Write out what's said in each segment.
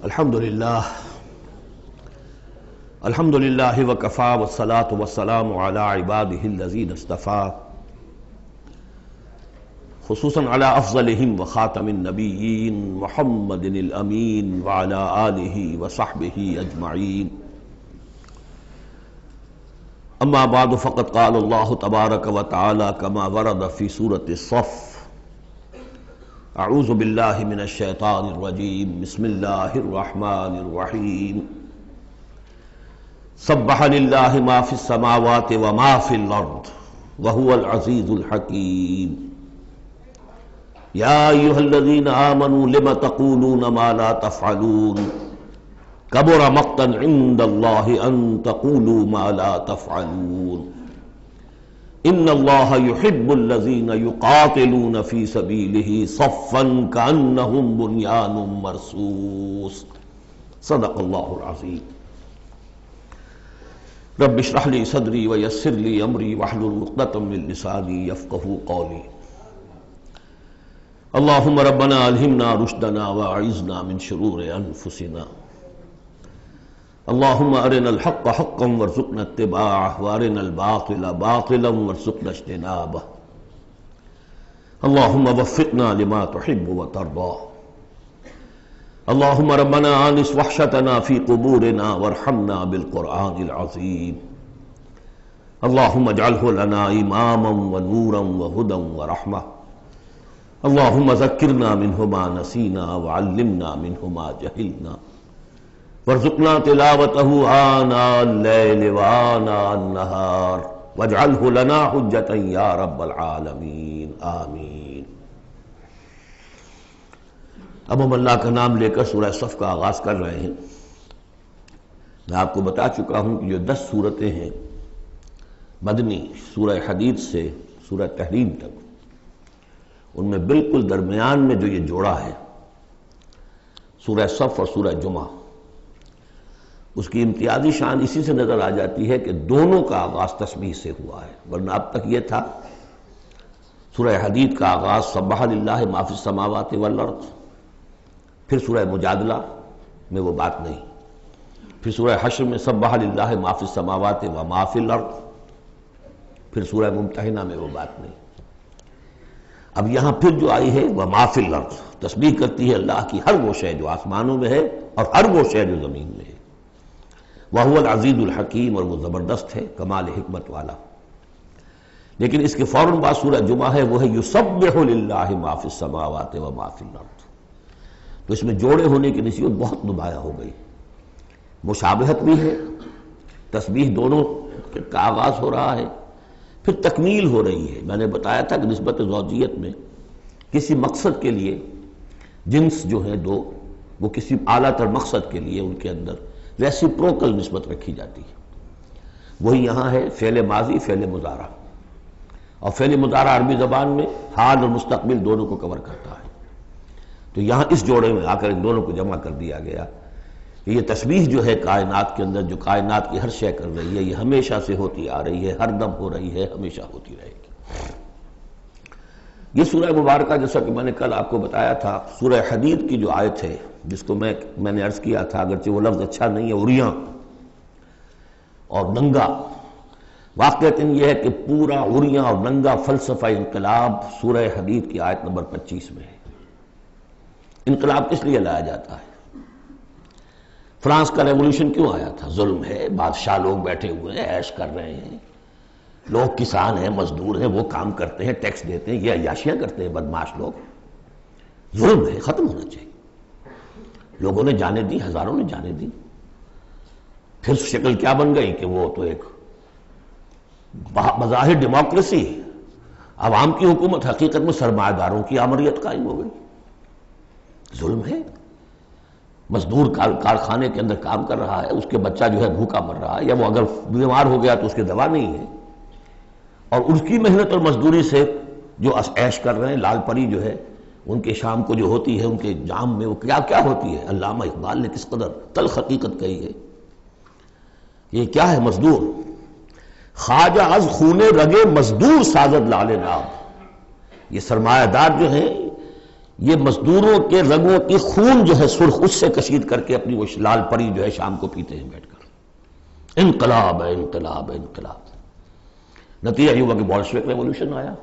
الحمدللہ وکفا والصلاة والسلام علی عباده الذین اصطفیٰ، خصوصاً علی افضلہم وخاتم النبیین محمد الامین وعلی آلہ وصحبہ اجمعین. اما بعد فقد قال اللہ تبارک وتعالی کما ورد فی سورة الصف: اعوذ باللہ من الشیطان الرجیم، بسم اللہ الرحمن الرحیم. سبح للہ ما فی السماوات وما فی الارض وہو العزیز الحکیم. یا ایہا الذین آمنوا لم تقولون ما لا تفعلون کبر مقتا عند اللہ ان تقولوا ما لا تفعلون. ان اللہ یحب الذین یقاتلون فی سبیلہ صفا کأنہم بنیان مرصوص. صدق اللہ العظیم. رب اشرح لی صدری ویسر لی امری واحلل عقدۃ من لسانی یفقہوا قولی. اللہم ربنا الہمنا رشدنا واعذنا من شرور انفسنا. اللہم ارنا الحق حقا وارزقنا اتباعہ وارنا الباطل باطلا وارزقنا اجتنابہ. اللہم وفقنا لما تحب وترضى. اللہم ربنا آنس وحشتنا فی قبورنا وارحمنا بالقرآن العظیم. اللہم اجعلہ لنا اماما ونورا وہدا ورحمہ. اللہم ذکرنا منہ ما نسینا وعلمنا منہ ما جہلنا وارزقنا تلاوتہ آناء اللیل وآناء النہار واجعلہ لنا حجتا یا رب العالمین، آمین. اب ہم اللہ کا نام لے کر سورہ صف کا آغاز کر رہے ہیں. میں آپ کو بتا چکا ہوں کہ جو 10 صورتیں ہیں مدنی، سورہ حدید سے سورہ تحریم تک، ان میں بالکل درمیان میں جو یہ جوڑا ہے سورہ صف اور سورہ جمعہ، اس کی امتیازی شان اسی سے نظر آ جاتی ہے کہ دونوں کا آغاز تسبیح سے ہوا ہے. ورنہ اب تک یہ تھا سورہ حدید کا آغاز سبح للہ ما فی السماوات والارض، پھر سورہ مجادلہ میں وہ بات نہیں، پھر سورہ حشر میں سبح للہ ما فی السماوات وما فی الارض، پھر سورہ ممتحنہ میں وہ بات نہیں. اب یہاں پھر جو آئی ہے وما فی الارض، تسبیح کرتی ہے اللہ کی ہر وہ شے جو آسمانوں میں ہے اور ہر وہ شے جو زمین میں ہے. وَهُوَ الْعَزِيزُ الْحَكِيمُ، اور وہ زبردست ہے، کمال حکمت والا. لیکن اس کے فوراً بعد سورہ جمعہ ہے، وہ ہے يُسَبِّحُ لِلَّهِ مَا فِي السَّمَاوَاتِ وَمَا فِي الْأَرْضِ. تو اس میں جوڑے ہونے کی نسبت بہت نمایاں ہو گئی. مشابہت بھی ہے، تسبیح دونوں کا آغاز ہو رہا ہے، پھر تکمیل ہو رہی ہے. میں نے بتایا تھا کہ نسبت زوجیت میں کسی مقصد کے لیے جنس جو ہیں دو، وہ کسی اعلیٰ تر مقصد کے لیے ان کے اندر ریسیپروکل نسبت رکھی جاتی ہے. وہی یہاں ہے فعل ماضی، فعل مضارع. اور فعل مضارع عربی زبان میں حال اور مستقبل دونوں کو کور کرتا ہے. تو یہاں اس جوڑے میں آ کر ان دونوں کو جمع کر دیا گیا کہ یہ تسبیح جو ہے کائنات کے اندر، جو کائنات کی ہر شے کر رہی ہے، یہ ہمیشہ سے ہوتی آ رہی ہے، ہر دم ہو رہی ہے، ہمیشہ ہوتی رہے گی. یہ سورہ مبارکہ جیسا کہ میں نے کل آپ کو بتایا تھا، سورہ حدید کی جو آیت ہے، جس کو میں نے عرض کیا تھا، اگرچہ وہ لفظ اچھا نہیں ہے، عریاں اور ننگا. واقعتاً یہ ہے کہ پورا عریاں اور ننگا فلسفہ انقلاب سورہ حدید کی آیت نمبر 25 میں ہے. انقلاب کس لیے لایا جاتا ہے؟ فرانس کا ریولوشن کیوں آیا تھا؟ ظلم ہے، بادشاہ لوگ بیٹھے ہوئے ہیں، عیش کر رہے ہیں، لوگ کسان ہیں، مزدور ہیں، وہ کام کرتے ہیں، ٹیکس دیتے ہیں، یہ عیاشیاں کرتے ہیں بدمعاش لوگ. ظلم ہے، ختم ہونا چاہیے. لوگوں نے جانے دی، ہزاروں نے جانے دی. پھر شکل کیا بن گئی کہ وہ تو ایک بظاہر ڈیموکریسی، عوام کی حکومت، حقیقت میں سرمایہ داروں کی آمریت قائم ہو گئی. ظلم ہے. مزدور کارخانے کے اندر کام کر رہا ہے، اس کے بچہ جو ہے بھوکا مر رہا ہے، یا وہ اگر بیمار ہو گیا تو اس کی دوا نہیں ہے، اور اس کی محنت اور مزدوری سے جو عیش کر رہے ہیں. لال پری جو ہے ان کے شام کو جو ہوتی ہے، ان کے جام میں وہ کیا کیا ہوتی ہے. علامہ اقبال نے کس قدر تلخ حقیقت کہی ہے. یہ کیا ہے؟ مزدور. خواجہ از خونے رگے مزدور سازد لال ناب. یہ سرمایہ دار جو ہیں یہ مزدوروں کے رگوں کی خون جو ہے سرخ اس سے کشید کر کے اپنی وہ لال پری جو ہے شام کو پیتے ہیں بیٹھ کر۔ انقلاب ہے، انقلاب ہے، انقلاب۔ نتیجہ یہ ہوا کہ بولشوک ریولوشن آیا،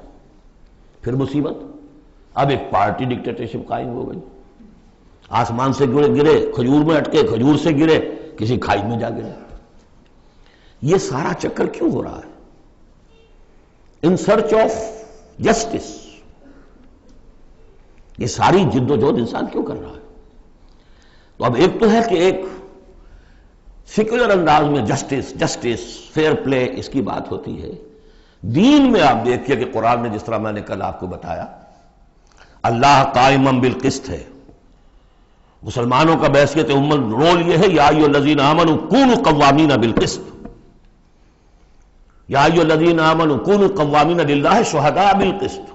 پھر مصیبت، اب ایک پارٹی ڈکٹیٹرشپ قائم ہو گئی۔ آسمان سے گرے، کھجور میں اٹکے، کھجور سے گرے، کسی کھائی میں جا گرے۔ یہ سارا چکر کیوں ہو رہا ہے؟ ان سرچ آف جسٹس، یہ ساری جد و جہد انسان کیوں کر رہا ہے؟ تو اب ایک تو ہے کہ ایک سیکولر انداز میں جسٹس فیئر پلے اس کی بات ہوتی ہے۔ دین میں آپ دیکھیے کہ قرآن نے جس طرح میں نے کل آپ کو بتایا، اللہ قائم بالقسط ہے۔ مسلمانوں کا بحیثیت امت رول یہ ہے، یا ایھا الذین آمنوا کونوا قوامین بالقسط، یا ایھا الذین آمنوا کونوا قوامین للہ شہداء بالقسط۔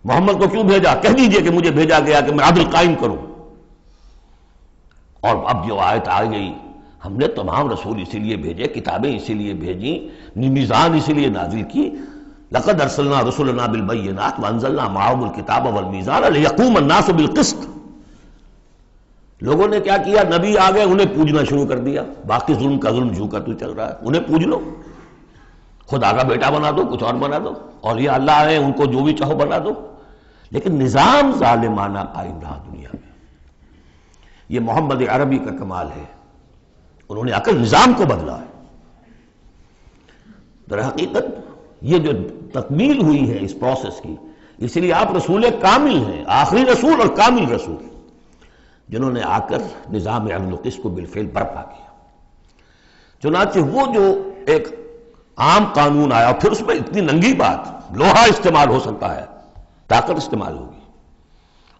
محمد کو کیوں بھیجا؟ کہہ دیجئے کہ مجھے بھیجا گیا کہ میں عدل قائم کروں۔ اور اب جو آیت آ گئی، ہم نے تمام رسول اسی لیے بھیجے، کتابیں اسی لیے بھیجیں، میزان اسی لیے نازل کی۔ لقد ارسلنا رسلنا بالبینات وانزلنا معهم الکتاب والمیزان لیقوم الناس بالقسط۔ لوگوں نے کیا کیا؟ نبی آ گئے، انہیں پوجنا شروع کر دیا۔ باقی ظلم کا ظلم جھوکا تو چل رہا ہے، انہیں پوج لو، خدا کا بیٹا بنا دو، کچھ اور بنا دو، اولیاء اللہ ہیں ان کو جو بھی چاہو بنا دو۔ لیکن نظام ظالمانہ قائم رہا دنیا میں۔ یہ محمد عربی کا کمال ہے، انہوں نے آ کر نظام کو بدلا ہے۔ در حقیقت یہ جو تکمیل ہوئی ہے اس پروسیس کی، اسی لیے آپ رسول کامل ہیں، آخری رسول اور کامل رسول، جنہوں نے آ کر نظام عدل و قسط کو بالفعل برپا کیا۔ چنانچہ وہ جو ایک عام قانون آیا، پھر اس میں اتنی ننگی بات، لوہا استعمال ہو سکتا ہے، طاقت استعمال ہوگی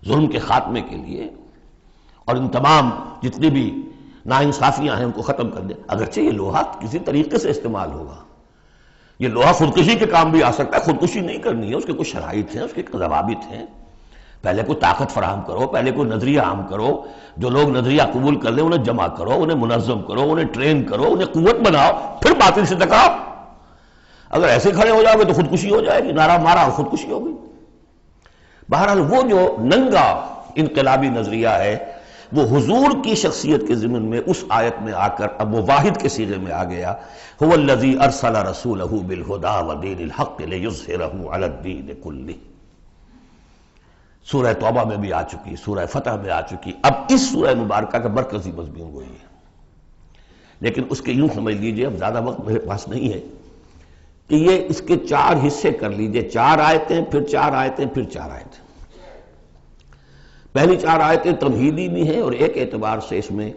ظلم کے خاتمے کے لیے، اور ان تمام جتنی بھی ناانصافیاں ہیں ان کو ختم کر دیں۔ اگرچہ یہ لوہا کسی طریقے سے استعمال ہوگا، یہ لوہا خودکشی کے کام بھی آ سکتا ہے، خودکشی نہیں کرنی ہے، اس کے کچھ شرائط ہیں، اس کے ضوابط ہیں۔ پہلے کوئی طاقت فراہم کرو، پہلے کوئی نظریہ عام کرو، جو لوگ نظریہ قبول کر لیں انہیں جمع کرو، انہیں منظم کرو، انہیں ٹرین کرو، انہیں قوت بناؤ، پھر باطل سے ٹکراؤ۔ اگر ایسے کھڑے ہو جاؤ گے تو خودکشی ہو جائے گی، نعرہ مارا اور خودکشی ہوگی۔ بہرحال وہ جو ننگا انقلابی نظریہ ہے، وہ حضور کی شخصیت کے ضمن میں اس آیت میں آ کر اب وہ واحد کے صیغے میں آ گیا، هو الذی ارسل رسولہ بالہدی ودین الحق لیظہرہ علی الدین کلہ۔ سورہ توبہ میں بھی آ چکی، سورہ فتح میں آ چکی، اب اس سورہ مبارکہ کا مرکزی مضمون وہی ہے۔ لیکن اس کے یوں سمجھ لیجئے، اب زیادہ وقت میرے پاس نہیں ہے، کہ یہ اس کے 4 حصے کر لیجئے، 4 آیتیں، پھر 4 آیتیں، پھر 4 آیتیں۔ پہلی 4 آیتیں تمہیدی بھی ہیں، اور ایک اعتبار سے اس میں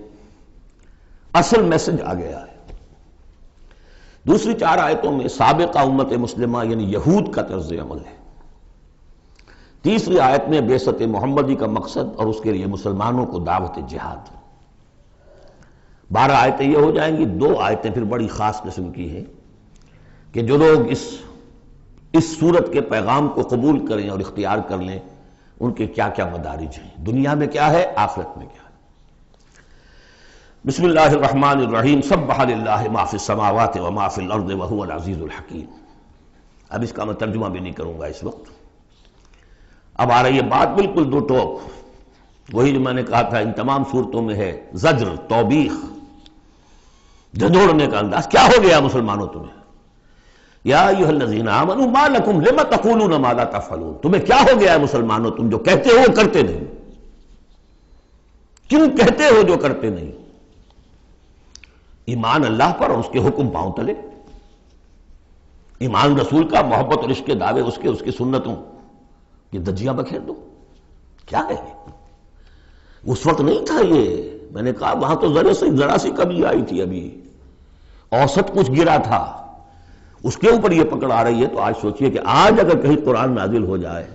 اصل میسج آ گیا ہے۔ دوسری 4 آیتوں میں سابقہ امت مسلمہ یعنی یہود کا طرز عمل ہے۔ تیسری آیت میں بعثت محمدی کا مقصد اور اس کے لیے مسلمانوں کو دعوت جہاد۔ 12 آیتیں یہ ہو جائیں گی۔ 2 آیتیں پھر بڑی خاص قسم کی ہیں کہ جو لوگ اس صورت کے پیغام کو قبول کریں اور اختیار کر لیں، ان کے کیا کیا مدارج ہیں، دنیا میں کیا ہے، آخرت میں کیا ہے۔ بسم اللہ الرحمن الرحیم، سبح للہ ما فی السماوات وما فی الارض وہو العزیز الحکیم۔ اب اس کا میں ترجمہ بھی نہیں کروں گا اس وقت۔ اب آ رہی ہے بات بالکل 2 ٹوک، وہی جو میں نے کہا تھا ان تمام صورتوں میں ہے، زجر، توبیخ، جھنجھوڑنے کا انداز۔ کیا ہو گیا مسلمانوں تمہیں؟ یا ایھا الذین آمنوا ما لکم لم تقولون ما لا تفعلون، تمہیں کیا ہو گیا ہے مسلمانوں، تم جو کہتے ہو وہ کرتے نہیں، کیوں کہتے ہو جو کرتے نہیں؟ ایمان اللہ پر اور اس کے حکم پاؤں تلے، ایمان رسول کا، محبت اور عشق کے دعوے اس کی سنتوں یہ دجیاں بکھیر دو، کیا ہے یہ؟ اس وقت نہیں تھا یہ، میں نے کہا وہاں تو ذرا سی کمی آئی تھی، ابھی اوسط کچھ گرا تھا، اس کے اوپر یہ پکڑ آ رہی ہے۔ تو آج سوچئے کہ آج اگر کہیں قرآن نازل ہو جائے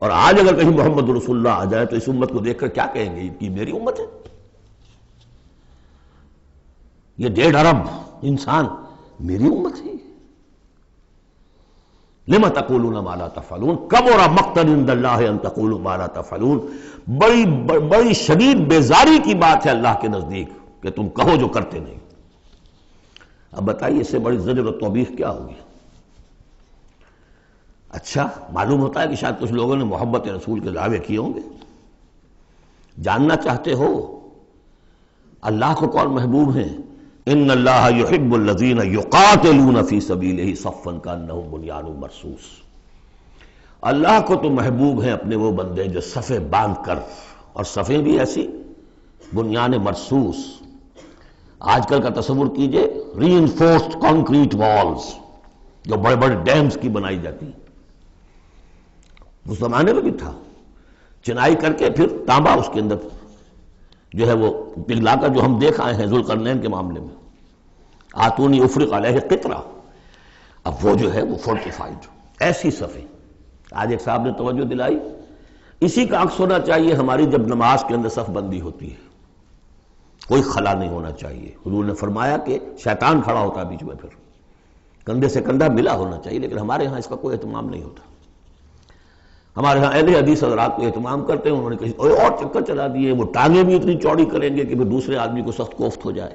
اور آج اگر کہیں محمد رسول اللہ آ جائے تو اس امت کو دیکھ کر کیا کہیں گے کہ میری امت ہے؟ یہ 1.5 ارب انسان میری امت ہے۔ لم تقولون ما لا تفعلون کبر مقتا عند اللہ ان تقولوا ما لا تفعلون، بڑی شدید بیزاری کی بات ہے اللہ کے نزدیک کہ تم کہو جو کرتے نہیں۔ اب بتائیے اس سے بڑی زجر و توبیخ کیا ہوگی؟ اچھا، معلوم ہوتا ہے کہ شاید کچھ لوگوں نے محبت رسول کے دعوے کیے ہوں گے. جاننا چاہتے ہو اللہ کو کون محبوب ہیں؟ ان اللہ یحب الذین یقاتلون فی سبیلہ صفا کانہم بنیان مرصوص. اللہ کو تو محبوب ہیں اپنے وہ بندے جو صفیں باندھ کر، اور صفیں بھی ایسی بنیان مرصوص. آج کل کا تصور کیجئے، ری انفورسڈ کانکریٹ والز جو بڑے بڑے ڈیمز کی بنائی جاتی، اس زمانے میں بھی تھا. چنائی کر کے پھر تانبا اس کے اندر جو ہے وہ پگھلا کر، جو ہم دیکھ آئے ہیں ذوالقرنین کے معاملے میں، آتونی افرق علیہ قطرہ، اب وہ جو ہے وہ فورٹیفائڈ ایسی صفیں. آج ایک صاحب نے توجہ دلائی، اسی کا عکس ہونا چاہیے ہماری جب نماز کے اندر صف بندی ہوتی ہے، کوئی خلا نہیں ہونا چاہیے. حضور نے فرمایا کہ شیطان کھڑا ہوتا ہے بیچ میں، پھر کندھے سے کندھا ملا ہونا چاہیے، لیکن ہمارے ہاں اس کا کوئی اہتمام نہیں ہوتا. ہمارے ہاں اہل حدیث حضرات کو اہتمام کرتے ہیں، انہوں نے کہیں اور چکر چلا دیے، وہ ٹانگیں بھی اتنی چوڑی کریں گے کہ پھر دوسرے آدمی کو سخت کوفت ہو جائے،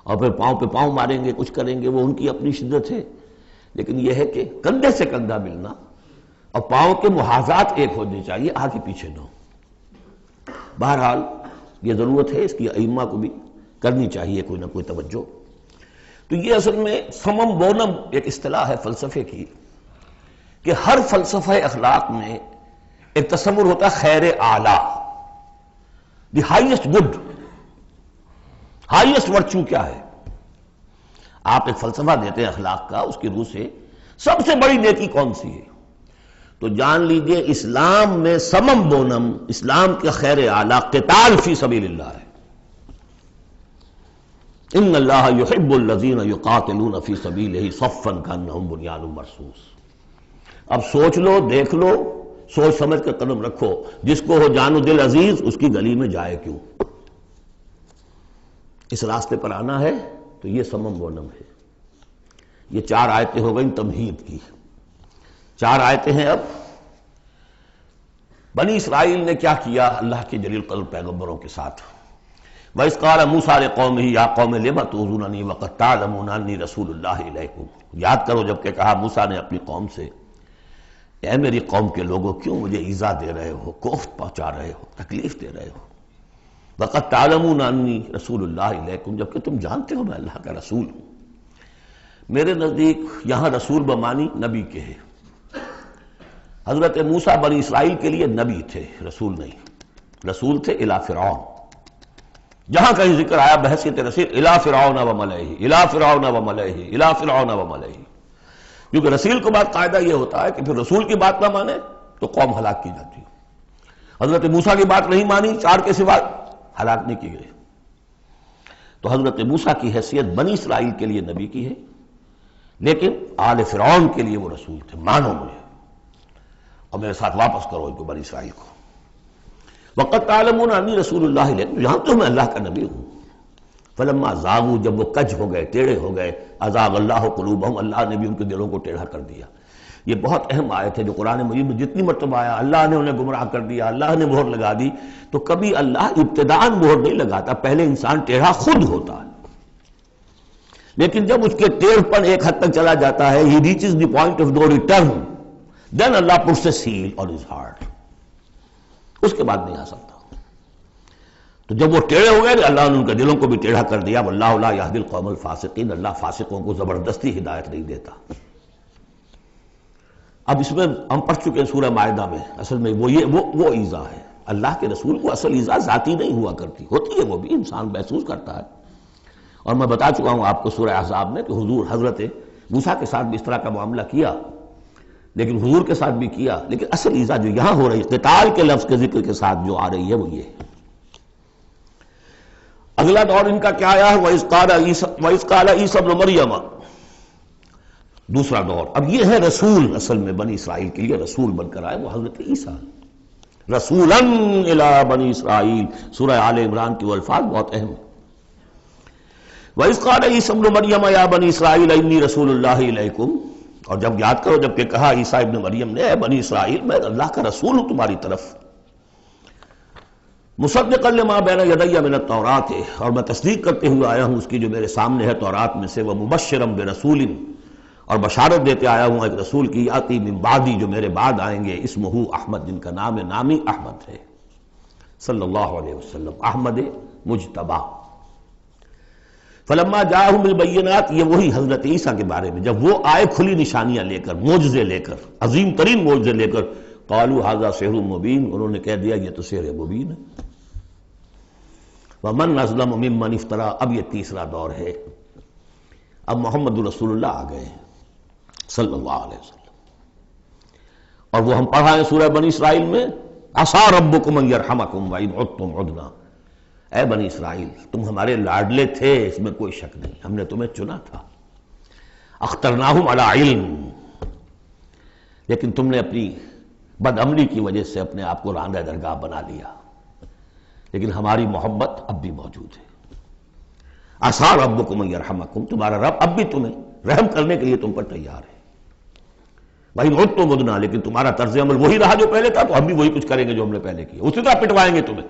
اور پھر پاؤں پہ پاؤں ماریں گے، کچھ کریں گے، وہ ان کی اپنی شدت ہے. لیکن یہ ہے کہ کندھے سے کندھا ملنا اور پاؤں کے محاذات ایک ہونے چاہیے، آگے پیچھے نہ ہو. بہرحال یہ ضرورت ہے، اس کی ائمہ کو بھی کرنی چاہیے کوئی نہ کوئی توجہ. تو یہ اصل میں سمم بونم ایک اصطلاح ہے فلسفے کی، کہ ہر فلسفہ اخلاق میں ایک تصور ہوتا ہے خیر اعلیٰ، the highest good, highest virtue کیا ہے. آپ ایک فلسفہ دیتے ہیں اخلاق کا، اس کی روح سے سب سے بڑی نیکی کون سی ہے، تو جان لیجئے اسلام میں سمم بونم، اسلام کا خیر اعلیٰ قتال فی سبیل اللہ ہے. ان اللہ یحب الذین یقاتلون فی سبیلہ صفا کانہم بنیان مرصوص. اب سوچ لو، دیکھ لو، سوچ سمجھ کر قدم رکھو. جس کو ہو جان و دل عزیز، اس کی گلی میں جائے کیوں. اس راستے پر آنا ہے تو یہ سمم بونم ہے. یہ 4 آیتیں ہو گئیں تمہید کی. 4 آیتیں ہیں اب. بنی اسرائیل نے کیا کیا اللہ کے جلیل قدر پیغمبروں کے ساتھ. وَإِذْ قَالَ مُوسَىٰ لِقَوْمِهِ يَا قَوْمِ لِمَ تُؤْذُونَنِي وَقَدْ تَعْلَمُونَ أَنِّي رَسُولُ اللَّهِ إِلَيْكُمْ. یاد کرو جب کہ کہا موسیٰ نے اپنی قوم سے، اے میری قوم کے لوگوں کیوں مجھے ایذا دے رہے ہو، کوفت پہنچا رہے ہو، تکلیف دے رہے ہو. وَقَدْ تَعْلَمُونَ أَنِّي رَسُولُ اللَّهِ إِلَيْكُمْ، جبکہ تم جانتے ہو میں اللہ کا رسول ہوں. میرے نزدیک یہاں رسول بمانی نبی کے ہے. حضرت موسیٰ بنی اسرائیل کے لیے نبی تھے، رسول نہیں. رسول تھے الی فرعون. جہاں کہیں ذکر آیا بحیثیت رسول، الی فرعون وملئہ، الی فرعون وملئہ، الی فرعون وملئہ. کیونکہ رسول کے بعد قاعدہ یہ ہوتا ہے کہ پھر رسول کی بات نہ مانے تو قوم ہلاک کی جاتی ہے. حضرت موسیٰ کی بات نہیں مانی، 4 کے سوا ہلاک نہیں کی گئی. تو حضرت موسیٰ کی حیثیت بنی اسرائیل کے لیے نبی کی ہے، لیکن آل فرعون کے لیے وہ رسول تھے. مانو مجھے اور میرے ساتھ واپس کرو ان کو، بنی اسرائیل کو. وَقَدْ تَعْلَمُونَ أَنِّي رَسُولُ اللَّهِ إِلَيْكُمْ، جانتے ہو میں اللہ کا نبی ہوں. فَلَمَّا زَاغُوا، جب وہ کج ہو گئے، ٹیڑھے ہو گئے، أَزَاغَ اللَّهُ قُلُوبَهُمْ، اللہ نے بھی ان کے دلوں کو ٹیڑھا کر دیا. یہ بہت اہم آیت ہے جو قرآن مجید میں جتنی مرتبہ آیا اللہ نے انہیں گمراہ کر دیا، اللہ نے مہر لگا دی. تو کبھی اللہ ابتداءً مہر نہیں لگاتا، پہلے انسان ٹیڑھا خود ہوتا ہے. لیکن جب اس کے ٹیڑھ پن ایک حد تک چلا جاتا ہے، he reaches the point of no return, then Allah puts a seal on his heart. اس کے بعد نہیں آ سکتا. تو جب وہ ٹیڑھے ہو گئے اللہ نے ان کے دلوں کو بھی ٹیڑھا کر دیا. واللہ لا یہدی القوم الفاسقین، اللہ فاسقوں کو زبردستی ہدایت نہیں دیتا. اب اس میں ہم پڑھ چکے ہیں سورہ مائدہ میں، اصل میں وہ ایذا ہے. اللہ کے رسول کو اصل ایذا ذاتی نہیں ہوا کرتی، ہوتی ہے وہ بھی انسان محسوس کرتا ہے. اور میں بتا چکا ہوں آپ کو سورہ احزاب میں کہ حضور حضرت موسیٰ کے ساتھ بھی اس طرح کا معاملہ کیا، لیکن حضور کے ساتھ بھی کیا. لیکن اصل ایذا جو یہاں ہو رہی قتال کے لفظ کے ذکر کے ساتھ جو آ رہی ہے وہ یہ ہے. اگلا دور ان کا کیا آیا ہے، وَإِذْ قَالَ عِیسیٰ ابْنُ مَرْیَمَ، دوسرا دور. اب یہ ہے رسول، اصل میں بنی اسرائیل کے لیے رسول بن کر آئے وہ حضرت عیسیٰ. رسولاً الی بنی اسرائیل، سورہ آل عمران کی وہ الفاظ بہت اہم ہیں. وَإِذْ قَالَ عِیسیٰ ابْنُ مَرْیَمَ یَا بَنِی اسرائیل إِنِّی رَسُولُ اللَّهِ إِلَیکُم. اور جب یاد کرو جب کہ کہا عیسیٰ ابن مریم نے، اے بنی اسرائیل میں اللہ کا رسول ہوں تمہاری طرف. مصدقا لما بین یدی من التوراۃ، اور میں تصدیق کرتے ہوئے آیا ہوں اس کی جو میرے سامنے ہے تورات میں سے. ومبشرا برسول، اور بشارت دیتے آیا ہوں ایک رسول کی، یاتی من بعدی، جو میرے بعد آئیں گے، اسمہ احمد، جن کا نام نامی احمد ہے صلی اللہ علیہ وسلم، احمد مجتبی۔ فلما جاءہم بالبینات، یہ وہی حضرت عیسیٰ کے بارے میں، جب وہ آئے کھلی نشانیاں لے کر، معجزے لے کر، عظیم ترین معجزے لے کر، قالوا ھذا سحر مبین، انہوں نے کہہ دیا یہ تو سحر مبین ہے۔ ومن اظلم ممن افترا، اب یہ تیسرا دور ہے، اب محمد رسول اللہ آ گئے ہیں صلی اللہ علیہ وسلم، اور وہ ہم پڑھا ہے سورہ بنی اسرائیل میں، عسیٰ ربکم ان یرحمکم وان عدتم عدنا، اے بنی اسرائیل تم ہمارے لاڈلے تھے، اس میں کوئی شک نہیں، ہم نے تمہیں چنا تھا، اخترناہم علی علم، لیکن تم نے اپنی بد عملی کی وجہ سے اپنے آپ کو راندہ درگاہ بنا لیا، لیکن ہماری محبت اب بھی موجود ہے۔ عسیٰ ربکم ان یرحمکم، تمہارا رب اب بھی تمہیں رحم کرنے کے لیے تم پر تیار ہے، وان عدتم عدنا، لیکن تمہارا طرز عمل وہی رہا جو پہلے تھا، تو ہم بھی وہی کچھ کریں گے جو ہم نے پہلے کیا، اسی طرح پٹوائیں گے تمہیں۔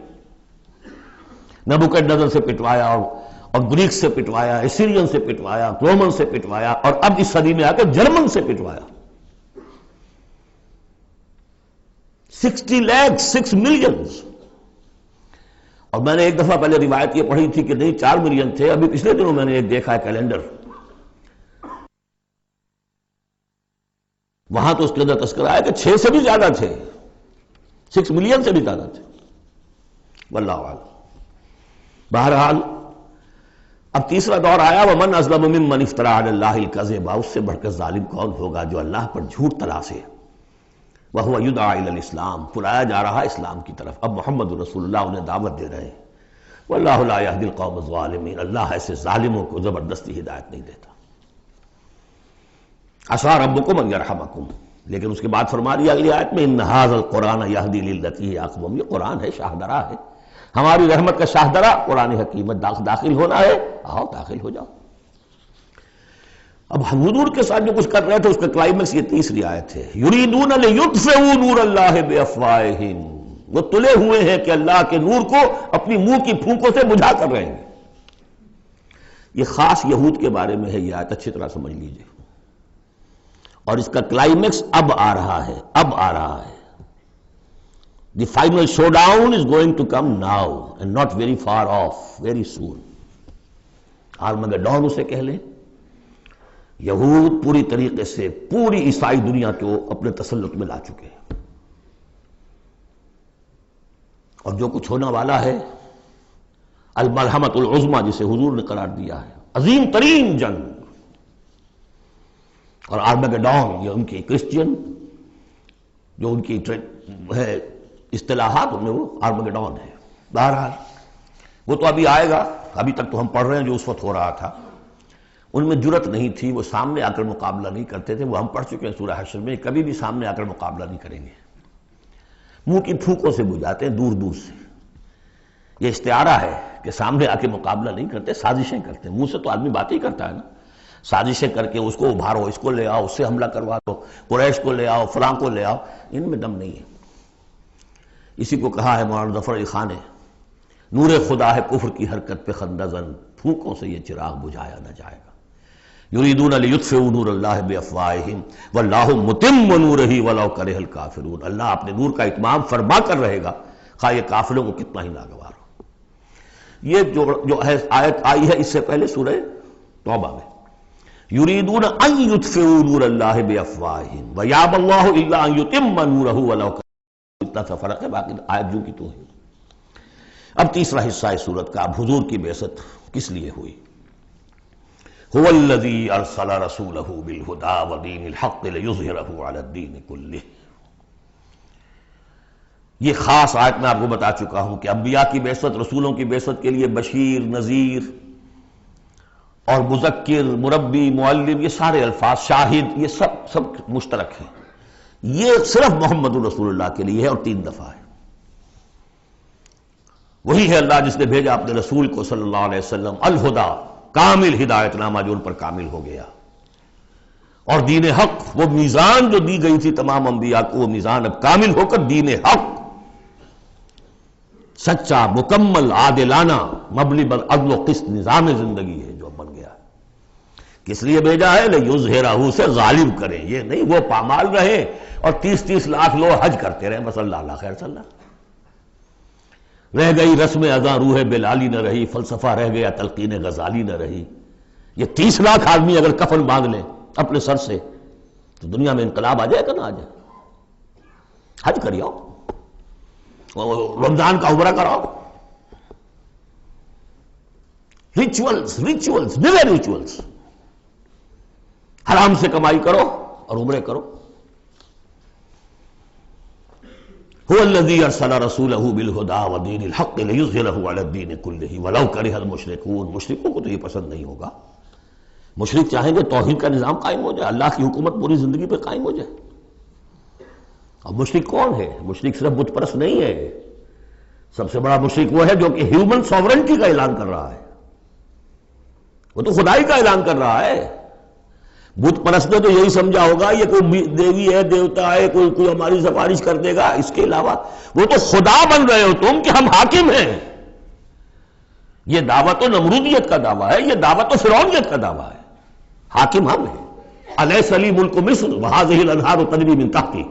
نبوکدنضر سے پٹوایا، اور گریک سے پٹوایا، اسیرین سے پٹوایا، رومن سے پٹوایا، اور اب اس صدی میں آ کر جرمن سے پٹوایا۔ 60 لاکھ 6 ملین، اور میں نے ایک دفعہ پہلے روایت یہ پڑھی تھی کہ نہیں 4 ملین تھے، ابھی پچھلے دنوں میں نے ایک دیکھا ہے کیلنڈر، وہاں تو اس کے اندر تذکرہ ہے کہ 6 سے بھی زیادہ تھے، 6 ملین سے بھی زیادہ تھے، واللہ اعلم۔ بہرحال اب تیسرا دور آیا، ومن اظلم ممن افترى علی اللہ الکذب، اس سے بڑھ کر ظالم کون ہوگا جو اللہ پر جھوٹ تراشے، وہو یدعی الی الاسلام، بلایا جا رہا اسلام کی طرف، اب محمد رسول اللہ انہیں دعوت دے رہے ہیں، واللہ لا یہدی القوم الظالمین، اللہ ایسے ظالموں کو زبردستی ہدایت نہیں دیتا۔ عسیٰ ربکم ان یرحمکم، لیکن اس کے بعد فرما دیا اگلی آیت میں، ان ھذا القرآن یہدی للتی ہی اقوم، یہ قرآن ہے، شاہدرہ ہے، ہماری رحمت کا شاہدرہ قرآن حکیم، داخل ہونا ہے، آؤ داخل ہو جاؤ۔ اب حضور کے ساتھ جو کچھ کر رہے تھے اس کا کلائمیکس یہ تیسری آیت ہے، یریدون لیطفئوا نور اللہ بافواہہم، وہ تلے ہوئے ہیں کہ اللہ کے نور کو اپنی منہ کی پھونکوں سے بجھا کر رہے ہیں۔ یہ خاص یہود کے بارے میں ہے یہ آیت، اچھی طرح سمجھ لیجئے، اور اس کا کلائمیکس اب آ رہا ہے، اب آ رہا ہے۔ The final showdown is going to come now and not very far off, very soon. Armageddon اسے کہہ لیں۔ یہود پوری طریقے سے پوری عیسائی دنیا کو اپنے تسلط میں لا چکے ہیں، اور جو کچھ ہونے والا ہے الملحمۃ العظمیٰ جسے حضور نے قرار دیا ہے، عظیم ترین جنگ، اور آرمگڈون یہ ان کی کرسچین جو ان کی ہے اصطلاحات، ان میں وہ آرمگڈون ہے۔ بہرحال وہ تو ابھی آئے گا، ابھی تک تو ہم پڑھ رہے ہیں جو اس وقت ہو رہا تھا، ان میں جرت نہیں تھی، وہ سامنے آ کر مقابلہ نہیں کرتے تھے، وہ ہم پڑھ چکے ہیں سورہ حشر میں، کبھی بھی سامنے آ کر مقابلہ نہیں کریں گے، منہ کی پھونکوں سے بجھاتے ہیں دور دور سے۔ یہ استعارہ ہے کہ سامنے آ کے مقابلہ نہیں کرتے، سازشیں کرتے ہیں، منہ سے تو آدمی بات ہی کرتا ہے نا، سازشیں کر کے اس کو ابھارو، اس کو لے آؤ، اس سے حملہ کروا دو، قریش کو لے آؤ، فلاں کو لے آؤ، ان میں دم نہیں ہے۔ اسی کو کہا ہے مولانا ظفر علی خان نے، نور خدا ہے کفر کی حرکت پہ خندہ زن، پھونکوں سے یہ چراغ بجھایا نہ جائے گا۔ یریدون لیطفئوا نور اللہ بافواہہم واللہ متم نورہ ولو کرہ الکافرون، اللہ اپنے نور کا اتمام فرما کر رہے گا خواہ یہ کافروں کو کتنا ہی ناگوار ہو۔ یہ جو ہے آیت آئی ہے اس سے پہلے سورہ توبہ میں، یریدون ان یطفئوا نور اللہ بافواہہم ویابی اللہ الا ان یتم نورہ ولو کرہ، اتنا سا فرق ہے، باقی آیت جو کی تو ہے۔ اب تیسرا حصہ ہے سورت کا، اب حضور کی بعثت کس لیے ہوئی؟ هو الذی ارسل رسولہ بالہدی ودین الحق لیظہرہ علی الدین کلہ۔ یہ خاص آیت میں آپ کو بتا چکا ہوں کہ انبیاء کی بعثت، رسولوں کی بعثت کے لیے بشیر، نذیر اور مذکر، مربی، معلم، یہ سارے الفاظ، شاہد، یہ سب مشترک ہیں۔ یہ صرف محمد رسول اللہ کے لیے ہے، اور 3 دفعہ ہے۔ وہی ہے اللہ جس نے بھیجا اپنے رسول کو صلی اللہ علیہ وسلم، الہدا، کامل ہدایت نامہ جو ان پر کامل ہو گیا، اور دین حق، وہ میزان جو دی گئی تھی تمام انبیاء کو، وہ میزان اب کامل ہو کر دین حق، سچا، مکمل، عادلانہ، مبنی بر عدل و قسط نظام زندگی ہے جو اب بن گیا، کس لیے بھیجا ہے؟ لِیُظْہِرَہُ، سے غالب کریں. یہ نہیں وہ پامال رہے اور 30 لاکھ لوگ حج کرتے رہے، بس اللہ خیر صلی اللہ. رہ گئی رسم اذاں روح بلالی نہ رہی، فلسفہ رہ گیا تلقین غزالی نہ رہی. یہ 30 لاکھ آدمی اگر کفن باندھ لیں اپنے سر سے تو دنیا میں انقلاب آ جائے گا نہ آ جائے؟ حج کریاؤ، رمضان کا عمرہ کراؤ. ریچولز نئے ریچولز. حرام سے کمائی کرو اور عمرے کرو. هو الذي ارسل رسوله بالهدى ودين الحق ليظهره على الدين كله ولو كره المشركون. مشرکوں کو تو یہ پسند نہیں ہوگا. مشرک چاہیں گے توحید کا نظام قائم ہو جائے، اللہ کی حکومت پوری زندگی پہ قائم ہو جائے. اب مشرک کون ہے؟ مشرک صرف بت پرست نہیں ہے. سب سے بڑا مشرک وہ ہے جو کہ ہیومن سوورنٹی کا اعلان کر رہا ہے. وہ تو خدائی کا اعلان کر رہا ہے. بت پرست نے تو یہی سمجھا ہوگا یہ کوئی دیوی ہے، دیوتا ہے، کوئی ہماری سفارش کر دے گا. اس کے علاوہ وہ تو خدا بن رہے ہو تم کہ ہم حاکم ہیں. یہ دعویٰ تو نمرودیت کا دعویٰ ہے، یہ دعویٰ تو فرعونیت کا دعویٰ ہے. حاکم ہم ہیں. الیس لی ملک مصر وہذہ الانہار تجری من تحتی.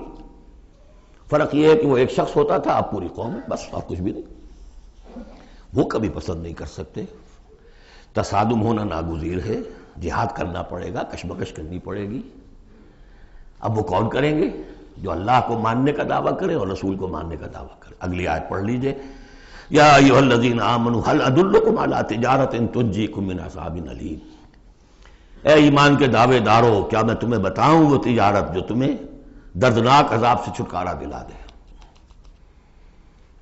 فرق یہ ہے کہ وہ ایک شخص ہوتا تھا، اب پوری قوم ہے، بس اور کچھ بھی نہیں. وہ کبھی پسند نہیں کر سکتے. تصادم ہونا ناگزیر ہے، جہاد کرنا پڑے گا، کشمکش کرنی پڑے گی. اب وہ کون کریں گے؟ جو اللہ کو ماننے کا دعویٰ کرے اور رسول کو ماننے کا دعویٰ کرے. اگلی آیت پڑھ لیجئے. یا ایھا الذین آمنوا هل ادلکم علی تجارۃ تنجیکم من عذاب الیم. اے ایمان کے دعوے دارو، کیا میں تمہیں بتاؤں وہ تجارت جو تمہیں دردناک عذاب سے چھٹکارا دلا دے.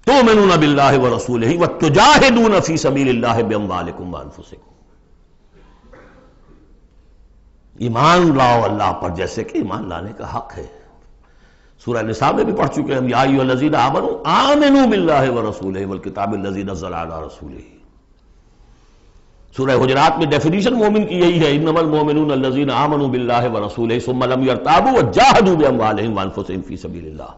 تؤمنون باللہ ورسولہ وتجاہدون فی سبیل اللہ باموالکم وانفسکم. ایمان لاؤ اللہ پر جیسے کہ ایمان لانے کا حق ہے. سورہ نساء میں بھی پڑھ چکے ہیں. یا ایھا الذین آمنوا آمنوا باللہ ورسولہ والکتاب الذی نزل علی رسولہ. سورہ حجرات میں ڈیفینیشن مومن کی یہی ہے، انما المؤمنون الذین آمنوا باللہ ورسولہ ثم لم یرتابوا وجاہدوا باموالہم وانفسہم فی سبیل اللہ.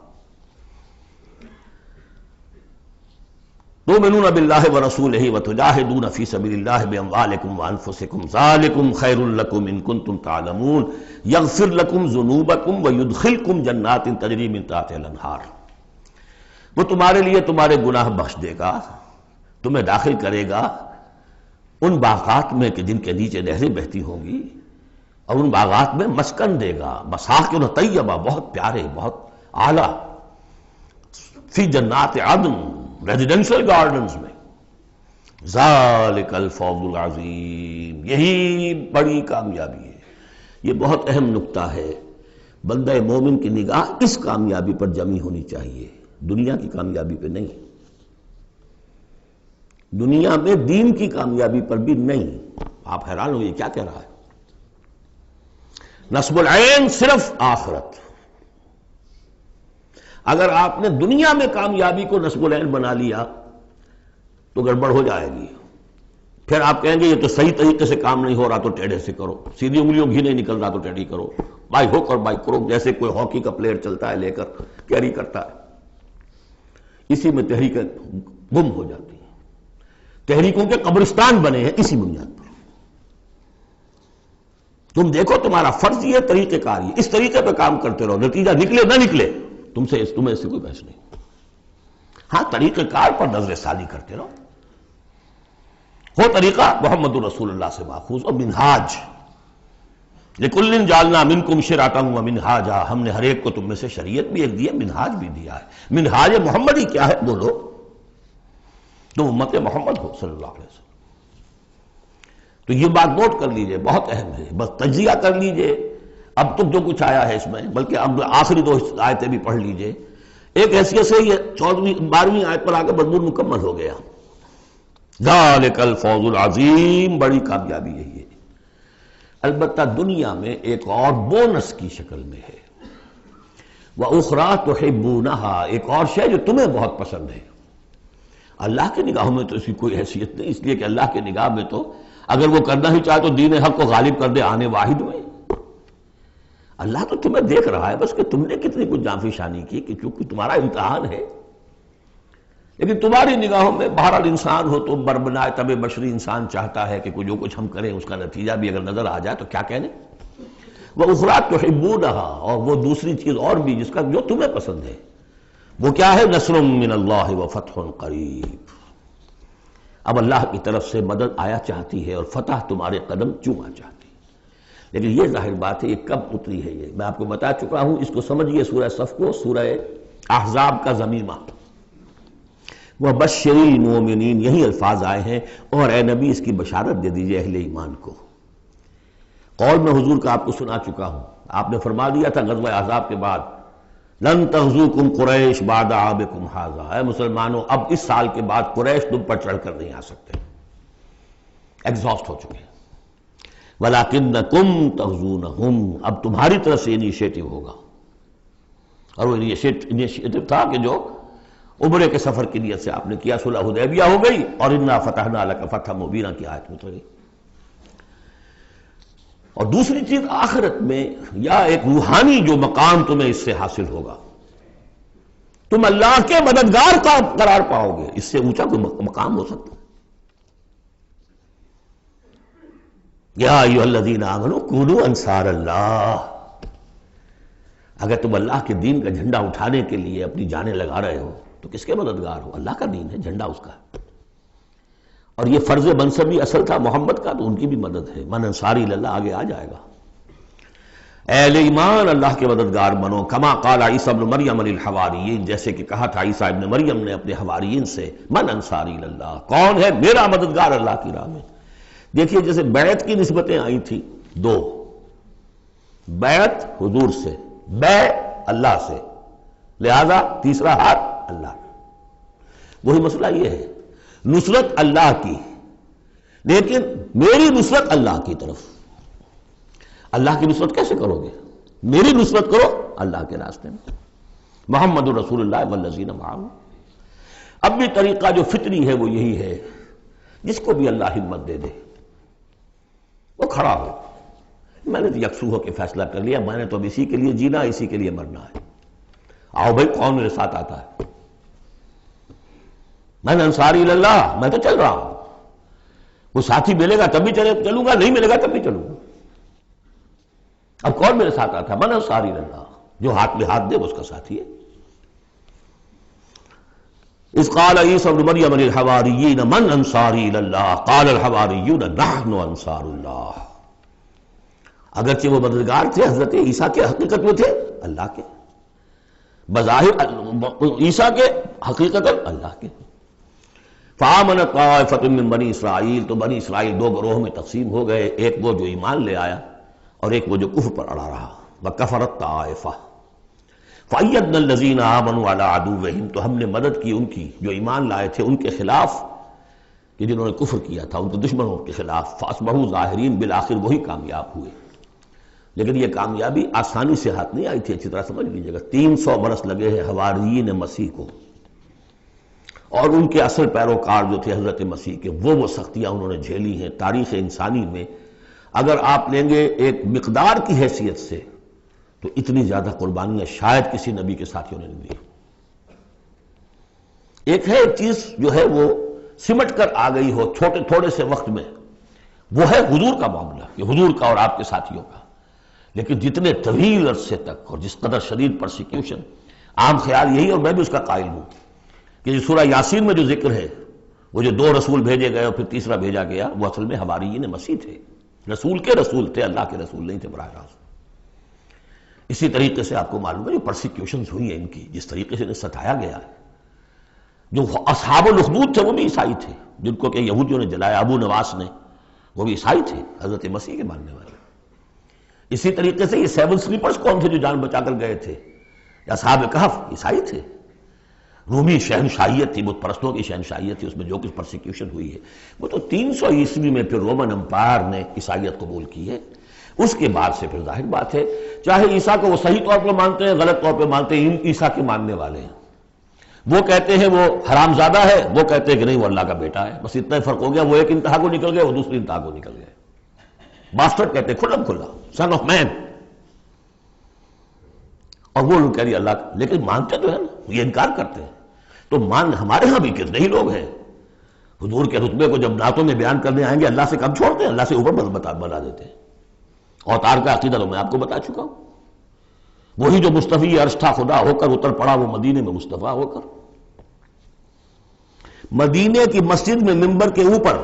تؤمنون باللہ ورسولہ وتجاہدون فی سبیل اللہ باموالکم وانفسکم ذالکم خیر لکم ان کنتم تعلمون یغفر لکم ذنوبکم ویدخلکم جنات تجری من تحتہا الانہار. وہ تمہارے لیے تمہارے گناہ بخش دے گا، تمہیں داخل کرے گا ان باغات میں کہ جن کے نیچے نہریں بہتی ہوں گی، اور ان باغات میں مسکن دے گا. مساکن طیبہ، بہت پیارے، بہت اعلیٰ. فی جنات عدن، ریزیڈینشل گارڈنز میں. ذالک الفوز العظیم، یہی بڑی کامیابی ہے. یہ بہت اہم نکتہ ہے. بندہ مومن کی نگاہ اس کامیابی پر جمی ہونی چاہیے، دنیا کی کامیابی پہ نہیں. دنیا میں دین کی کامیابی پر بھی نہیں. آپ حیران ہو یہ کیا کہہ رہا ہے؟ نصب العین صرف آخرت. اگر آپ نے دنیا میں کامیابی کو نصب العین بنا لیا تو گڑبڑ ہو جائے گی. پھر آپ کہیں گے یہ تو صحیح طریقے سے کام نہیں ہو رہا تو ٹیڑھے سے کرو، سیدھی انگلیوں گھی نہیں نکل رہا تو ٹیڑھی کرو، بائی ہک اور بائی کروک، جیسے کوئی ہاکی کا پلیئر چلتا ہے لے کر کیری کرتا ہے. اسی میں تحریکیں گم ہو جاتی ہیں. تحریکوں کے قبرستان بنے ہیں اسی بنیاد پر. تم دیکھو تمہارا فرض یہ طریقہ کار یہ، اس طریقے پہ کام کرتے رہو، نتیجہ نکلے نہ نکلے تمہیں اس سے کوئی بحث نہیں. ہاں طریقہ کار پر نظر ثانی کرتے رہو. وہ طریقہ محمد رسول اللہ سے ماخوذ اور منہاج. لِكُلٍّ جَعَلْنَا مِنْكُمْ شِرْعَةً وَمِنْهَاجًا. ہم نے ہر ایک کو تم میں سے شریعت بھی ایک دی ہے، منہاج بھی دیا ہے. منہاج محمدی کیا ہے بولو؟ تم امت محمد ہو صلی اللہ علیہ وسلم. تو یہ بات نوٹ کر لیجئے، بہت اہم ہے. بس تجزیہ کر لیجئے. اب تک جو کچھ آیا ہے اس میں، بلکہ اب آخری 2 آیتیں بھی پڑھ لیجئے. ایک حیثیت سے یہ 12ویں آیت پر آ کے مضمون مکمل ہو گیا. ذالک الفوز العظیم، بڑی کامیابی یہی ہے. البتہ دنیا میں ایک اور بونس کی شکل میں ہے. وَأُخْرَىٰ تُحِبُّونَهَا، ایک اور شے جو تمہیں بہت پسند ہے. اللہ کی نگاہوں میں تو اس کی کوئی حیثیت نہیں، اس لیے کہ اللہ کی نگاہ میں تو اگر وہ کرنا ہی چاہے تو دین حق کو غالب کر دے آنے واحد میں. اللہ تو تمہیں دیکھ رہا ہے بس کہ تم نے کتنی کچھ جانفی شانی کی، کہ کیونکہ تمہارا امتحان ہے. لیکن تمہاری نگاہوں میں بہرحال انسان ہو تو بربنائے طبع بشری انسان چاہتا ہے کہ جو کچھ ہم کریں اس کا نتیجہ بھی اگر نظر آ جائے تو کیا کہنے. وَأُخْرَىٰ تُحِبُّونَهَا، اور وہ دوسری چیز اور بھی جس کا جو تمہیں پسند ہے، وہ کیا ہے؟ نصر من اللہ وفتح قریب. اب اللہ کی طرف سے مدد آیا چاہتی ہے اور فتح تمہارے قدم چوما چاہتی ہے. لیکن یہ ظاہر بات ہے یہ کب اتری ہے؟ یہ میں آپ کو بتا چکا ہوں. اس کو سمجھیے سورہ صف کو سورہ احزاب کا ضمیمہ. وَبَشِّرِ الْمُؤْمِنِينَ، یہی الفاظ آئے ہیں، اور اے نبی اس کی بشارت دے دیجئے اہل ایمان کو. قول میں حضور کا آپ کو سنا چکا ہوں. آپ نے فرما دیا تھا غزوہ احزاب کے بعد، لن تغزوکم قریش بعد عامکم ھذا، اے مسلمانوں اب اس سال کے بعد قریش تم پر چڑھ کر نہیں آ سکتے، ایگزاسٹ ہو چکے. ولکنکم تغزونہم، اب تمہاری طرف سے انیشیٹو ہوگا. اور وہ انیشیٹو تھا کہ جو عمرے کے سفر کی نیت سے آپ نے کیا. صلح حدیبیہ ہو گئی اور انا فتحنا لک فتحا مبینا کی آیت اتر گئی. اور دوسری چیز آخرت میں یا ایک روحانی جو مقام تمہیں اس سے حاصل ہوگا، تم اللہ کے مددگار کا قرار پاؤ گے. اس سے اونچا کوئی مقام ہو سکتا ہے؟ یا ایھا الذین آمنوا کونوا انصار اللہ. اگر تم اللہ کے دین کا جھنڈا اٹھانے کے لیے اپنی جانیں لگا رہے ہو تو کس کے مددگار ہو؟ اللہ کا دین ہے، جھنڈا اس کا ہے. اور یہ فرض منصبی اصل تھا محمد کا، تو ان کی بھی مدد ہے. من انصاری اللہ آگے آ جائے گا. اہل ایمان اللہ کے مددگار بنو. کما قال عیسیٰ ابن مریم للحواریین، جیسے کہ کہا تھا عیسیٰ ابن مریم نے اپنے حواریین سے، من انصاری اللہ، کون ہے میرا مددگار اللہ کی راہ میں. دیکھیے جیسے بیعت کی نسبتیں آئی تھیں دو، بیعت حضور سے، بے اللہ سے، لہذا تیسرا ہاتھ اللہ. وہی مسئلہ یہ ہے، نصرت اللہ کی، لیکن میری نصرت اللہ کی طرف. اللہ کی نصرت کیسے کرو گے؟ میری نصرت کرو اللہ کے راستے میں. محمد رسول اللہ والذین معہ. اب بھی طریقہ جو فطری ہے وہ یہی ہے، جس کو بھی اللہ ہمت دے دے وہ کھڑا ہو. میں نے تو یکسو ہو کے فیصلہ کر لیا، میں نے تو اب اسی کے لیے جینا، اسی کے لیے مرنا ہے. آؤ بھائی کون میرے ساتھ آتا ہے؟ میں انصاری اللہ، میں تو چل رہا ہوں. وہ ساتھی ملے گا تب بھی چلوں گا، نہیں ملے گا تب بھی چلوں گا. اب کون میرے ساتھ آتا ہے؟ من انصاری اللہ، جو ہاتھ میں ہاتھ دے وہ اس کا ساتھی ہے. اذ قال عیسیٰ ابن مریم للحواریین من انصاری اللہ قال الحواریون نحن انصار اللہ. اگرچہ وہ مددگار تھے حضرت عیسیٰ کے، حقیقت میں تھے اللہ کے، بظاہر عیسیٰ کے، حقیقت اللہ کے. فآمنت طائفۃ من بنی اسرائیل، تو بنی اسرائیل دو گروہ میں تقسیم ہو گئے، ایک وہ جو ایمان لے آیا اور ایک وہ جو کفر پر اڑا رہا. وکفرت طائفہ فأیدنا الذین آمنوا علی عدوہم، تو ہم نے مدد کی ان کی جو ایمان لائے تھے ان کے خلاف، کہ جنہوں نے کفر کیا تھا ان کے دشمنوں کے خلاف. فاصبحوا ظاہرین، بالآخر وہی کامیاب ہوئے. لیکن یہ کامیابی آسانی سے ہاتھ نہیں آئی تھی، اچھی طرح سمجھ لیجیے گا. 300 برس لگے ہیں حواریین مسیح کو، اور ان کے اصل پیروکار جو تھے حضرت مسیح کے، وہ سختیاں انہوں نے جھیلی ہیں. تاریخ انسانی میں اگر آپ لیں گے ایک مقدار کی حیثیت سے تو اتنی زیادہ قربانیاں شاید کسی نبی کے ساتھیوں نے نہیں دی. ایک ہے ایک چیز جو ہے وہ سمٹ کر آ گئی ہو چھوٹے تھوڑے سے وقت میں، وہ ہے حضور کا معاملہ، یہ حضور کا اور آپ کے ساتھیوں کا. لیکن جتنے طویل عرصے تک اور جس قدر شدید پرسیکیوشن، عام خیال یہی، اور میں بھی اس کا قائل ہوں، کہ جو سورہ یاسین میں جو ذکر ہے، وہ جو 2 رسول بھیجے گئے اور پھر تیسرا بھیجا گیا، وہ اصل میں حواریین مسیح تھے. رسول کے رسول تھے، اللہ کے رسول نہیں تھے براہ راست. اسی طریقے سے آپ کو معلوم ہے جو پرسیکیوشنز ہوئی ہیں ان کی، جس طریقے سے انہیں ستایا گیا ہے. جو اصحاب الاخدود تھے وہ بھی عیسائی تھے، جن کو کہ یہودیوں نے جلایا، ابو نواس نے، وہ بھی عیسائی تھے، حضرت مسیح کے ماننے والے. اسی طریقے سے یہ 7 سلیپرز کون تھے جو جان بچا کر گئے تھے؟ اصحاب کہف عیسائی تھے. رومی شہنشاہیت تھی، بت پرستوں کی شہنشاہیت تھی، اس میں جو کچھ پرسیکیوشن ہوئی ہے وہ تو 300 عیسوی میں پھر رومن امپائر نے عیسائیت قبول کی ہے. اس کے بعد سے پھر ظاہر بات ہے، چاہے عیسیٰ کو وہ صحیح طور پر مانتے ہیں، غلط طور پہ مانتے ہیں، عیسیٰ کے ماننے والے ہیں. وہ کہتے ہیں وہ حرام زادہ ہے، وہ کہتے ہیں کہ نہیں وہ اللہ کا بیٹا ہے. بس اتنا ہی فرق ہو گیا، وہ ایک انتہا کو نکل گئے، وہ دوسری انتہا کو نکل گئے. باسٹرڈ کہتے ہیں کھلم کھلا، سن آف مین. اور وہ لوگ کہہ رہی اللہ کا، لیکن مانتے تو ہے نا، یہ انکار کرتے ہیں. تو مان ہمارے ہاں بھی کتنے ہی لوگ ہیں حضور کے رتبے کو جب نعتوں میں بیان کرنے آئیں گے اللہ سے کم چھوڑتے ہیں، اللہ سے اوپر بنا دیتے ہیں۔ اوتار کا عقیدہ تو میں آپ کو بتا چکا ہوں، وہی جو مصطفی عرش تھا خدا ہو کر اتر پڑا وہ مدینے میں مصطفیٰ ہو کر۔ مدینے کی مسجد میں منبر کے اوپر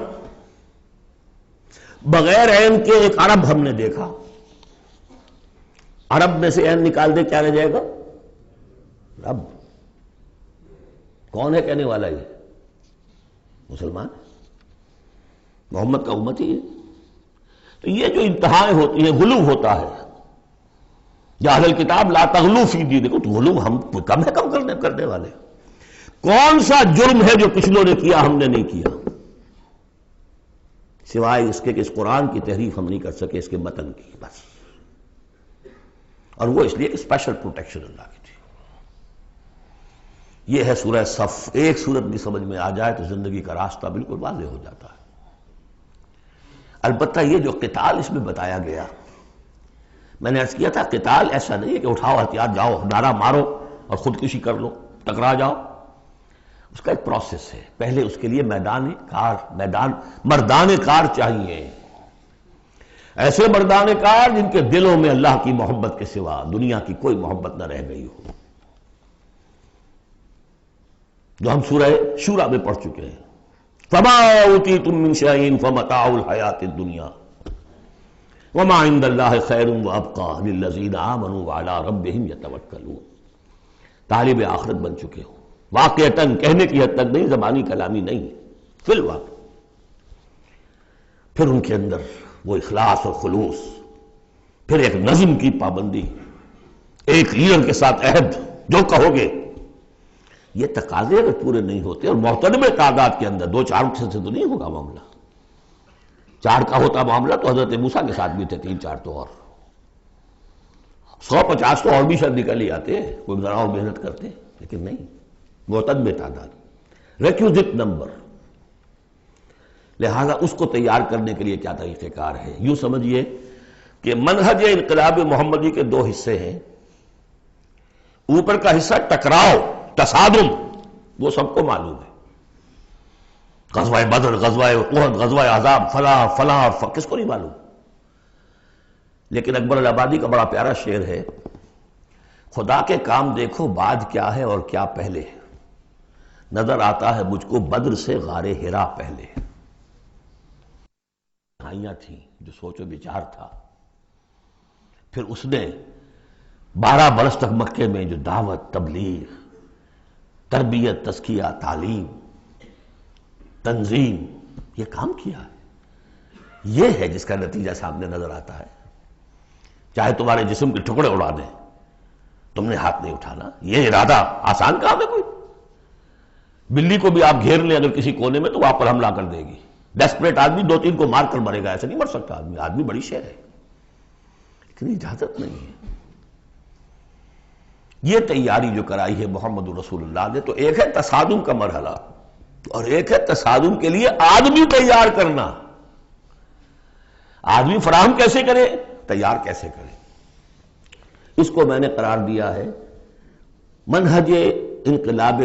بغیر عین کے ایک عرب ہم نے دیکھا، عرب میں سے عین نکال دے کیا رہ جائے گا؟ رب۔ کون ہے کہنے والا؟ یہ مسلمان، محمد کا امتی ہے۔ تو یہ جو انتہائیں ہوتی ہیں، غلو ہوتا ہے، یا اہل الکتاب لا تغلو فی دینکم، تو غلو ہم کم ہے کم کرنے والے۔ کون سا جرم ہے جو پچھلوں نے کیا ہم نے نہیں کیا، سوائے اس کے کہ اس قرآن کی تحریف ہم نہیں کر سکے، اس کے متن کی، بس۔ اور وہ اس لیے کہ اسپیشل پروٹیکشن اللہ کی تھی۔ یہ ہے سورہ صف۔ ایک سورت بھی سمجھ میں آ جائے تو زندگی کا راستہ بالکل واضح ہو جاتا ہے۔ البتہ یہ جو قتال اس میں بتایا گیا، میں نے عرض کیا تھا قتال ایسا نہیں ہے کہ اٹھاؤ ہتھیار جاؤ نعرہ مارو اور خودکشی کر لو، ٹکرا جاؤ۔ اس کا ایک پروسیس ہے، پہلے اس کے لیے مردان کار چاہیے، ایسے مردان کار جن کے دلوں میں اللہ کی محبت کے سوا دنیا کی کوئی محبت نہ رہ گئی ہو، جو ہم سورہ شورى میں پڑھ چکے ہیں۔ فما اوتیتم من شیء فمتاع الحیاۃ الدنیا وما عند اللہ خیر وابقی للذین آمنوا وعلی ربہم یتوکلون۔ طالب آخرت بن چکے ہو، واقعتاً کہنے کی حد تک نہیں، زبانی کلامی نہیں، فی الواقع۔ پھر ان کے اندر وہ اخلاص اور خلوص، پھر ایک نظم کی پابندی، ایک لیڈر کے ساتھ عہد، جو کہو گے۔ یہ تقاضے اگر پورے نہیں ہوتے، اور محترم تعداد کے اندر 2-4 سے تو نہیں ہوگا معاملہ۔ 4 کا ہوتا معاملہ تو حضرت موسیٰ کے ساتھ بھی تھے، 3-4 تو اور 150 تو اور بھی شاید نکل ہی آتے، کوئی ذرا اور محنت کرتے، لیکن نہیں، معتدل تعداد، ریکوزٹ نمبر۔ لہذا اس کو تیار کرنے کے لیے کیا طریقہ کار ہے؟ یوں سمجھیے کہ منہج انقلاب محمدی کے 2 حصے ہیں۔ اوپر کا حصہ ٹکراؤ، تصادم، وہ سب کو معلوم ہے، غزوہ بدر، غزوہ احد، غزوہ احزاب، فلاں فلاں اور کس کو نہیں معلوم؟ لیکن اکبر الآبادی کا بڑا پیارا شعر ہے، خدا کے کام دیکھو بعد کیا ہے اور کیا پہلے، نظر آتا ہے مجھ کو بدر سے غار حرا پہلے۔ کہانیاں تھیں جو سوچ و بچار تھا، پھر اس نے 12 برس تک مکے میں جو دعوت، تبلیغ، تربیت، تزکیہ، تعلیم، تنظیم، یہ کام کیا ہے۔ یہ ہے جس کا نتیجہ سامنے نظر آتا ہے۔ چاہے تمہارے جسم کے ٹکڑے اڑا دیں، تم نے ہاتھ نہیں اٹھانا۔ یہ ارادہ آسان کام ہے کوئی؟ بلی کو بھی آپ گھیر لیں اگر کسی کونے میں تو وہ آپ پر حملہ کر دے گی۔ ڈیسپریٹ آدمی 2-3 کو مار کر مرے گا، ایسے نہیں مر سکتا آدمی۔ آدمی بڑی شے ہے، لیکن اجازت نہیں ہے۔ یہ تیاری جو کرائی ہے محمد رسول اللہ نے، تو ایک ہے تصادم کا مرحلہ، اور ایک ہے تصادم کے لیے آدمی تیار کرنا۔ آدمی فراہم کیسے کرے، تیار کیسے کرے؟ اس کو میں نے قرار دیا ہے منہج انقلاب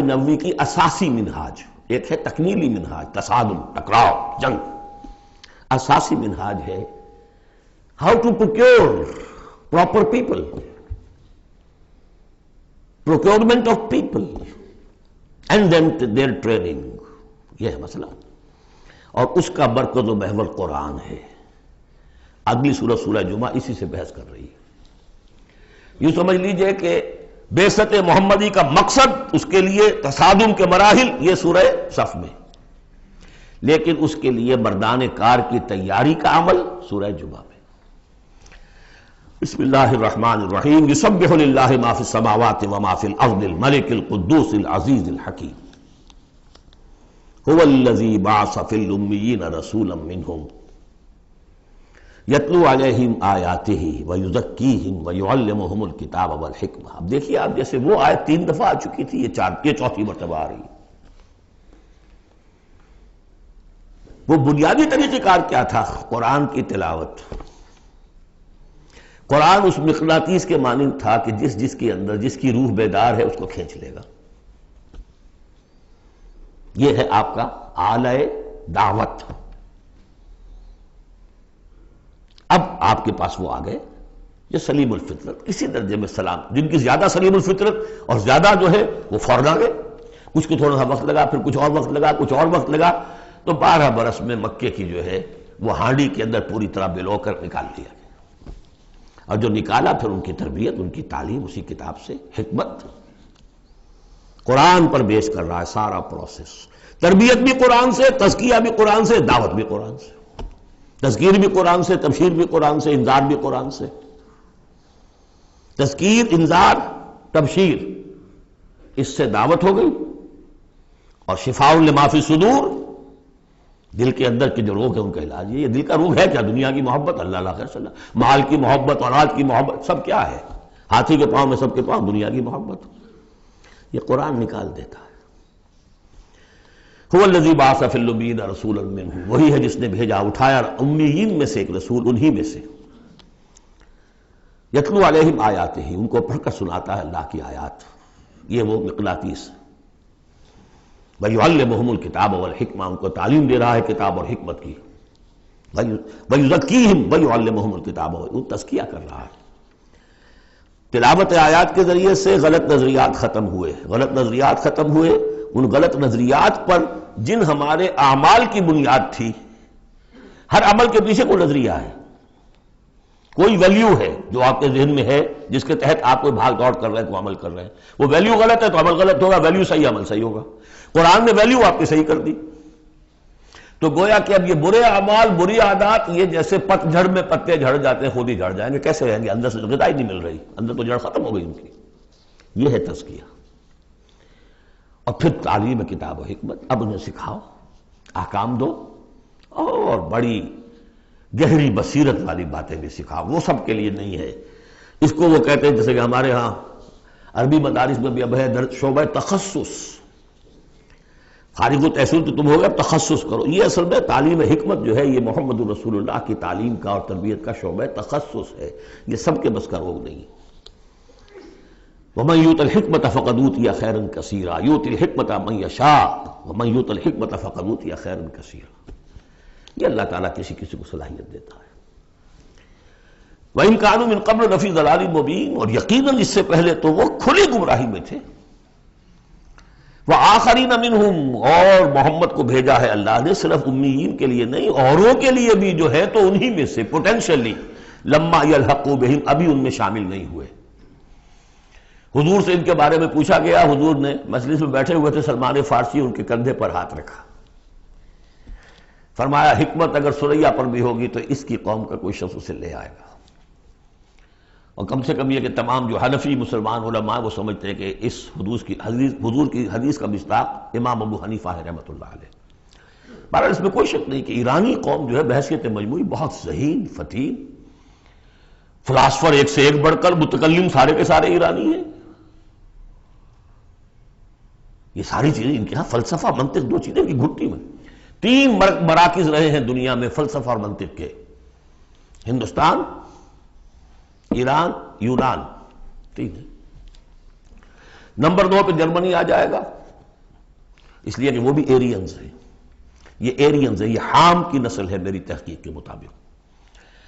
نبوی کی اساسی منہاج۔ ایک ہے تکمیلی منہاج، تصادم، ٹکراؤ، جنگ۔ اساسی منہاج ہے how to procure proper people, procurement of people and then their training۔ یہ ہے مسئلہ، اور اس کا مرکز و محور قرآن ہے۔ اگلی سورہ، سورہ جمعہ، اسی سے بحث کر رہی ہے۔ یوں سمجھ لیجئے کہ بعثت محمدی کا مقصد، اس کے لیے تصادم کے مراحل، یہ سورہ صف میں، لیکن اس کے لیے مردان کار کی تیاری کا عمل سورہ جمعہ میں۔ بسم اللہ الرحمن الرحیم، یسبح للہ ما فی السماوات وما فی الارض الملک القدوس العزیز الحکیم، هو الذی بعث فی الامیین رسولا منہم یتلو علیہم آیاتہ ویزکیہم ویعلمہم الکتاب والحکمہ۔ اب دیکھیے آپ، جیسے وہ آیت 3 دفعہ آ چکی تھی، یہ 4تھی مرتبہ آ رہی ہے۔ وہ بنیادی طریقہ کار کیا تھا؟ قرآن کی تلاوت، قرآن اس مقناطیس کے مانند تھا کہ جس کے اندر جس کی روح بیدار ہے اس کو کھینچ لے گا. یہ ہے آپ کا آلہ دعوت. اب آپ کے پاس وہ آ گئے یہ سلیم الفطرت، کسی درجے میں سلام، جن کی زیادہ سلیم الفطرت اور زیادہ جو ہے وہ فوراً آ گئے. کچھ کو تھوڑا سا وقت لگا، پھر کچھ اور وقت لگا، کچھ اور وقت لگا، تو 12 برس میں مکے کی جو ہے وہ ہانڈی کے اندر پوری طرح بلو کر نکال دیا گیا. اور جو نکالا پھر ان کی تربیت، ان کی تعلیم اسی کتاب سے، حکمت قرآن پر بیس کر رہا ہے سارا پروسیس. تربیت بھی قرآن سے، تزکیہ بھی قرآن سے، دعوت بھی قرآن سے، تذکیر بھی قرآن سے، تبشیر بھی قرآن سے، انذار بھی قرآن سے. تذکیر، انذار، تبشیر، اس سے دعوت ہو گئی. اور شفاء لما فی الصدور، دل کے اندر کے جو روگ ہے ان کا علاج. یہ دل کا روگ ہے کیا؟ دنیا کی محبت، اللہ خیر صلی اللہ، مال کی محبت، اولاد کی محبت، سب کیا ہے؟ ہاتھی کے پاؤں میں سب کے پاؤں دنیا کی محبت. یہ قرآن نکال دیتا ہے. هو الذی بعث فی الامیین رسولا منہم، وہی ہے جس نے بھیجا، اٹھایا امیین میں سے ایک رسول، انہی میں سے. یتلو علیہم آیاتہ، ان کو پڑھ کر سناتا ہے اللہ کی آیات. یہ وہ مقناطیس. وَيُعَلِّمُهُمُ الْكِتَابَ وَالْحِکْمَةَ، ان کو تعلیم دے رہا ہے کتاب اور حکمت کی. وَيُزَكِّيهِمْ وَيُعَلِّمُهُمُ الْكِتَابَ، وہ تزکیہ کر رہا ہے. تلاوت آیات کے ذریعے سے غلط نظریات ختم ہوئے. غلط نظریات ختم ہوئے. ان غلط نظریات پر جن ہمارے اعمال کی بنیاد تھی، ہر عمل کے پیچھے کوئی نظریہ ہے، کوئی ویلیو ہے جو آپ کے ذہن میں ہے، جس کے تحت آپ کوئی بھاگ دوڑ کر رہے ہیں، کوئی عمل کر رہے ہیں. وہ ویلیو غلط ہے تو عمل غلط ہوگا، ویلیو صحیح عمل صحیح ہوگا. قرآن نے ویلیو آپ کی صحیح کر دی. تو گویا کہ اب یہ برے اعمال، بری عادات، یہ جیسے پت جھڑ میں پتے جھڑ جاتے ہیں، خود ہی جھڑ جائیں گے. کیسے رہیں گے؟ اندر سے غذا ہی نہیں مل رہی، اندر تو جڑ ختم ہو گئی ان کی. یہ ہے تزکیہ. اور پھر تعلیم کتاب و حکمت. اب انہیں سکھاؤ، احکام دو، اور بڑی گہری بصیرت والی باتیں بھی سکھاؤ. وہ سب کے لیے نہیں ہے. اس کو وہ کہتے ہیں جیسے کہ ہمارے ہاں عربی مدارس میں بھی اب ہے شعبہ تخصص. فارغ التحصیل تو تم ہو گئے، اب تخصص کرو. یہ اصل میں تعلیم حکمت جو ہے، یہ محمد الرسول اللہ کی تعلیم کا اور تربیت کا شعبہ تخصص ہے. یہ سب کے بس کا روگ نہیں. وَمَن يُؤْتَ الْحِكْمَةَ فَقَدْ أُوتِيَ خَيْرًا كَثِيرًا يُؤْتِي الْحِكْمَةَ مَن يَشَاءُ وَمَن يُؤْتَ الْحِكْمَةَ فَقَدْ أُوتِيَ خَيْرًا كَثِيرًا. یہ اللہ تعالیٰ کسی کسی کو صلاحیت دیتا ہے. وَإِن كَانُوا مِن قَبْلُ لَفِي ضَلَالٍ مُبِينٍ، اور یقیناً اس سے پہلے تو وہ کھلی گمراہی میں تھے. وَآخَرِينَ مِنْهُمْ، اور محمد کو بھیجا ہے اللہ نے صرف امیین کے لیے نہیں، اوروں کے لیے بھی جو ہے تو انہی میں سے پوٹینشلی. لما يلحقوا بهم، ابھی ان میں شامل نہیں ہوئے. حضور سے ان کے بارے میں پوچھا گیا. حضور نے مجلس میں بیٹھے ہوئے تھے، سلمان فارسی ان کے کندھے پر ہاتھ رکھا، فرمایا حکمت اگر سریا پر بھی ہوگی تو اس کی قوم کا کوئی شخص اسے لے آئے گا. اور کم سے کم یہ کہ تمام جو حنفی مسلمان علماء وہ سمجھتے ہیں کہ اس حضور کی حدیث کا مصداق امام ابو حنیفہ ہے رحمۃ اللہ علیہ. بہرحال اس میں کوئی شک نہیں کہ ایرانی قوم جو ہے بحیثیت مجموعی بہت ذہین، فتین، فلاسفر ایک سے ایک بڑھ کر، متکلم سارے کے سارے ایرانی ہیں. یہ ساری چیزیں ان کے ہاں فلسفہ، منطق، دو چیزیں کی گھٹی میں. 3 مراکز رہے ہیں دنیا میں فلسفہ اور منطق کے: ہندوستان، ایران، یونان. 3 ہے. نمبر 2 پہ جرمنی آ جائے گا، اس لیے کہ وہ بھی ایرینز ہیں. یہ ایرینز ہیں، یہ حام کی نسل ہے میری تحقیق کے مطابق.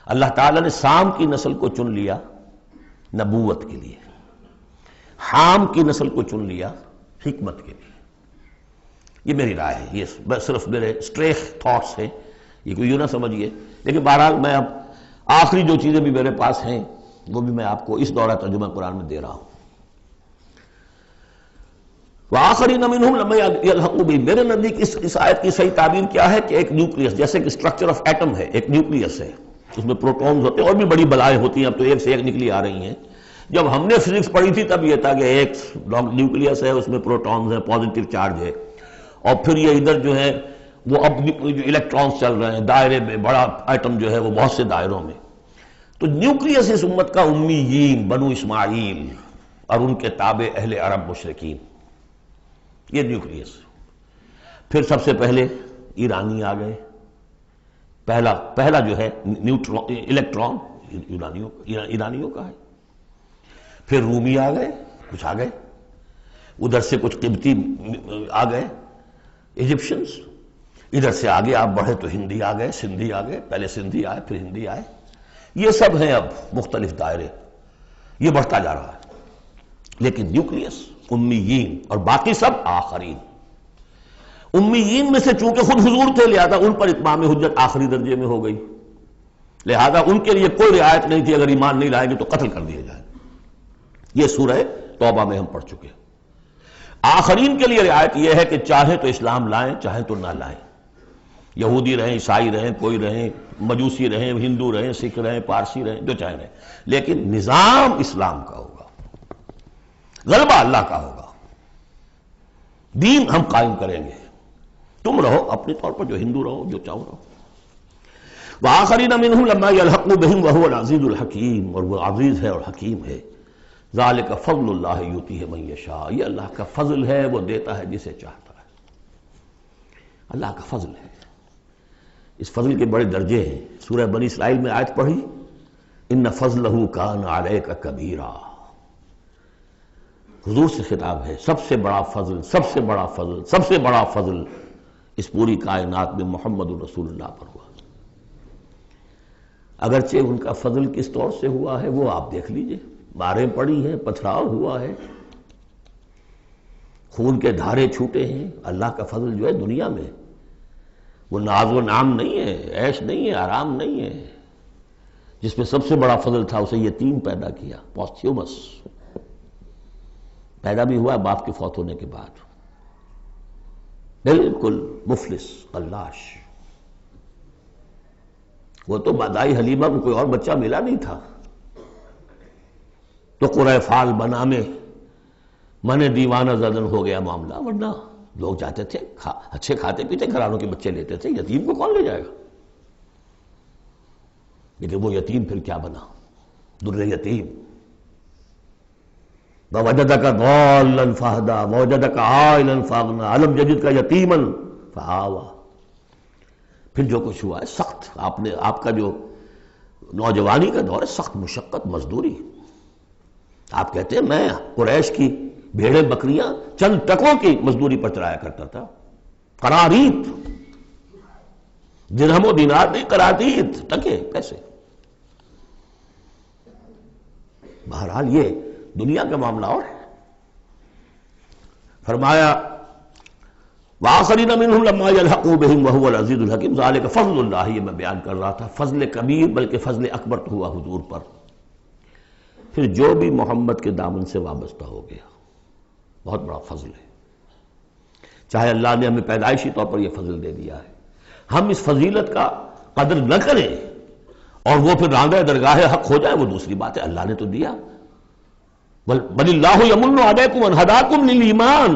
اللہ تعالیٰ نے سام کی نسل کو چن لیا نبوت کے لیے، حام کی نسل کو چن لیا حکمت کے لیے. یہ میری رائے ہے، یہ صرف میرے اسٹریٹ تھاٹس ہیں، یہ کوئی یوں نہ سمجھیے. لیکن بہرحال میں اب آخری جو چیزیں بھی میرے پاس ہیں وہ بھی میں آپ کو اس دورہ ترجمہ قرآن میں دے رہا ہوں. وَآخَرِينَ مِنْهُمْ لَمَّا يَلْحَقُوا بِهِمْ. میرے نزدیک اس آیت کی صحیح تعبیر کیا ہے کہ ایک نیوکلیس، جیسے کہ اسٹرکچر آف ایٹم ہے، ایک نیوکلیس ہے، اس میں پروٹونز ہوتے ہیں، اور بھی بڑی بلائیں ہوتی ہیں، اب تو ایک سے ایک نکلی آ رہی ہیں. جب ہم نے فزکس پڑھی تھی تب یہ تھا کہ ایک نیوکلیس ہے، اس میں پروٹونز ہیں، پازیٹیو چارج ہے، اور پھر یہ ادھر جو ہے وہ اب جو الیکٹرانز چل رہے ہیں دائرے میں، بڑا ایٹم جو ہے وہ بہت سے دائروں میں. تو نیوکلیس اس امت کا امیین، بنو اسماعیل اور ان کے تابع اہل عرب مشرکین، یہ نیوکلیس. پھر سب سے پہلے ایرانی آ گئے. پہلا جو ہے نیوٹرون، الیکٹران، ایرانیوں کا ہے. پھر رومی آ گئے، کچھ آ گئے ادھر سے، کچھ قبطی آ گئے ایجپشنز، ادھر سے آگے آپ بڑھے تو ہندی آ گئے، سندھی آ گئے، پہلے سندھی آئے پھر ہندی آئے. یہ سب ہیں اب مختلف دائرے، یہ بڑھتا جا رہا ہے. لیکن نیوکلیس امیین اور باقی سب آخرین. امیین میں سے چونکہ خود حضور تھے لہذا ان پر اتمام حجت آخری درجے میں ہو گئی، لہذا ان کے لیے کوئی رعایت نہیں تھی، اگر ایمان نہیں لائیں گے تو قتل کر دیا جائے. یہ سورہ توبہ میں ہم پڑھ چکے. آخرین کے لیے رعایت یہ ہے کہ چاہے تو اسلام لائیں چاہے تو نہ لائیں، یہودی رہیں، عیسائی رہیں، کوئی رہیں، مجوسی رہیں، ہندو رہیں، سکھ رہیں، پارسی رہیں، جو چاہے رہیں، لیکن نظام اسلام کا ہوگا، غلبہ اللہ کا ہوگا، دین ہم قائم کریں گے. تم رہو اپنے طور پر جو ہندو رہو، جو چاہو رہو. وآخرین منہم لما یلحقوا بہم وہو العزیز الحکیم، اور وہ عزیز ہے اور حکیم ہے. ذالک فضل اللہ یؤتیہ من یشاء، یہ اللہ کا فضل ہے، وہ دیتا ہے جسے چاہتا ہے. اللہ کا فضل ہے. اس فضل کے بڑے درجے ہیں. سورہ بنی اسرائیل میں آیت پڑھی، ان فضلہ کان علیک کبیرا. حضور سے خطاب ہے، سب سے بڑا فضل، سب سے بڑا فضل، سب سے بڑا فضل اس پوری کائنات میں محمد رسول اللہ پر ہوا. اگرچہ ان کا فضل کس طور سے ہوا ہے وہ آپ دیکھ لیجئے. ماریں پڑی ہیں، پتھراؤ ہوا ہے، خون کے دھارے چھوٹے ہیں. اللہ کا فضل جو ہے دنیا میں وہ ناز و نام نہیں ہے، عیش نہیں ہے، آرام نہیں ہے. جس میں سب سے بڑا فضل تھا اسے یتیم پیدا کیا، پوستھیومس پیدا بھی ہوا باپ کے فوت ہونے کے بعد، بالکل مفلس قلاش. وہ تو مادائی حلیمہ کو کوئی اور بچہ ملا نہیں تھا تو قرۂ فال بنا میں من دیوانہ زدن ہو گیا معاملہ، ورنہ لوگ جاتے تھے، اچھے کھاتے پیتے گھرانوں کے بچے لیتے تھے. یتیم کو کون لے جائے گا؟ لیکن وہ یتیم پھر کیا بنا؟ در یتیم. ووجدک ضالا فہدی ووجدک عائلا فاغنی الم یجدک یتیما فآوی. پھر جو کچھ ہوا ہے سخت، آپ کا جو نوجوانی کا دور ہے، سخت مشقت، مزدوری. آپ کہتے ہیں میں قریش کی بھیڑیں بکریاں چند ٹکوں کی مزدوری پر چلایا کرتا تھا. قرارید، درہم و دینار نہیں، قرارید، ٹکے پیسے. بہرحال یہ دنیا کا معاملہ اور ہے. فرمایا وآخرین منہم لما یلحقوا بہم وہو العزیز الحکیم. ذالک فضل اللہ، یہ میں بیان کر رہا تھا. فضل کبیر بلکہ فضل اکبر تو ہوا حضور پر. پھر جو بھی محمد کے دامن سے وابستہ ہو گیا بہت بڑا فضل ہے. چاہے اللہ نے ہمیں پیدائشی طور پر یہ فضل دے دیا ہے، ہم اس فضیلت کا قدر نہ کریں اور وہ پھر راندہ درگاہ حق ہو جائے وہ دوسری بات ہے. اللہ نے تو دیا. بل اللہ یمن علیکم ان ہداکم للایمان،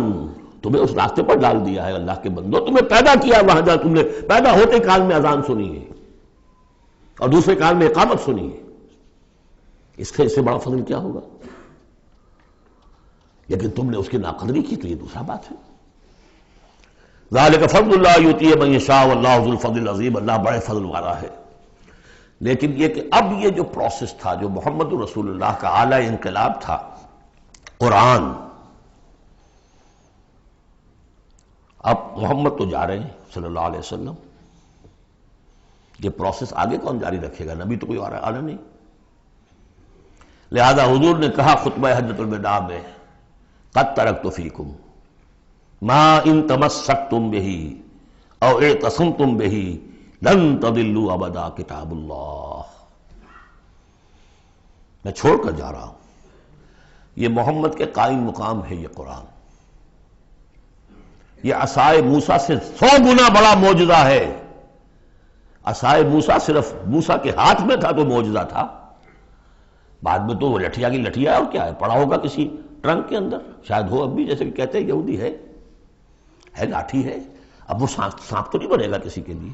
تمہیں اس راستے پر ڈال دیا ہے. اللہ کے بندو تمہیں پیدا کیا وہاں جہاں تم نے پیدا ہوتے کال میں اذان سنی ہے اور دوسرے کال میں اقامت سنی ہے. اس سے بڑا فضل کیا ہوگا؟ لیکن تم نے اس کی ناقدری کی تو یہ دوسرا بات ہے. ذالک فضل اللہ یؤتیہ من یشاء واللہ ذو الفضل العظیم. اللہ بڑے فضل والا ہے. لیکن یہ کہ اب یہ جو پروسیس تھا، جو محمد رسول اللہ کا اعلی انقلاب تھا، قرآن، اب محمد تو جا رہے ہیں صلی اللہ علیہ وسلم، یہ پروسیس آگے کون جاری رکھے گا؟ نبی تو کوئی اور آنا نہیں. لہذا حضور نے کہا خطبہ حجۃ الوداع میں، قد ترکت فیکم ما ان تمسکتم بہ او اعتصمتم بہ لن تضلوا ابدا کتاب اللہ. میں چھوڑ کر جا رہا ہوں. یہ محمد کے قائم مقام ہے. یہ قرآن، یہ عصائے موسیٰ سے 100 گنا بڑا معجزہ ہے. عصائے موسیٰ صرف موسیٰ کے ہاتھ میں تھا تو معجزہ تھا. بعد میں تو وہ لٹھیا کی لٹھیا ہے، اور کیا ہے، پڑا ہوگا کسی ٹرنک کے اندر، شاید ہو اب بھی، جیسے کہ کہتے ہیں یہودی ہے لاٹھی ہے. اب وہ سانپ تو نہیں بنے گا کسی کے لیے.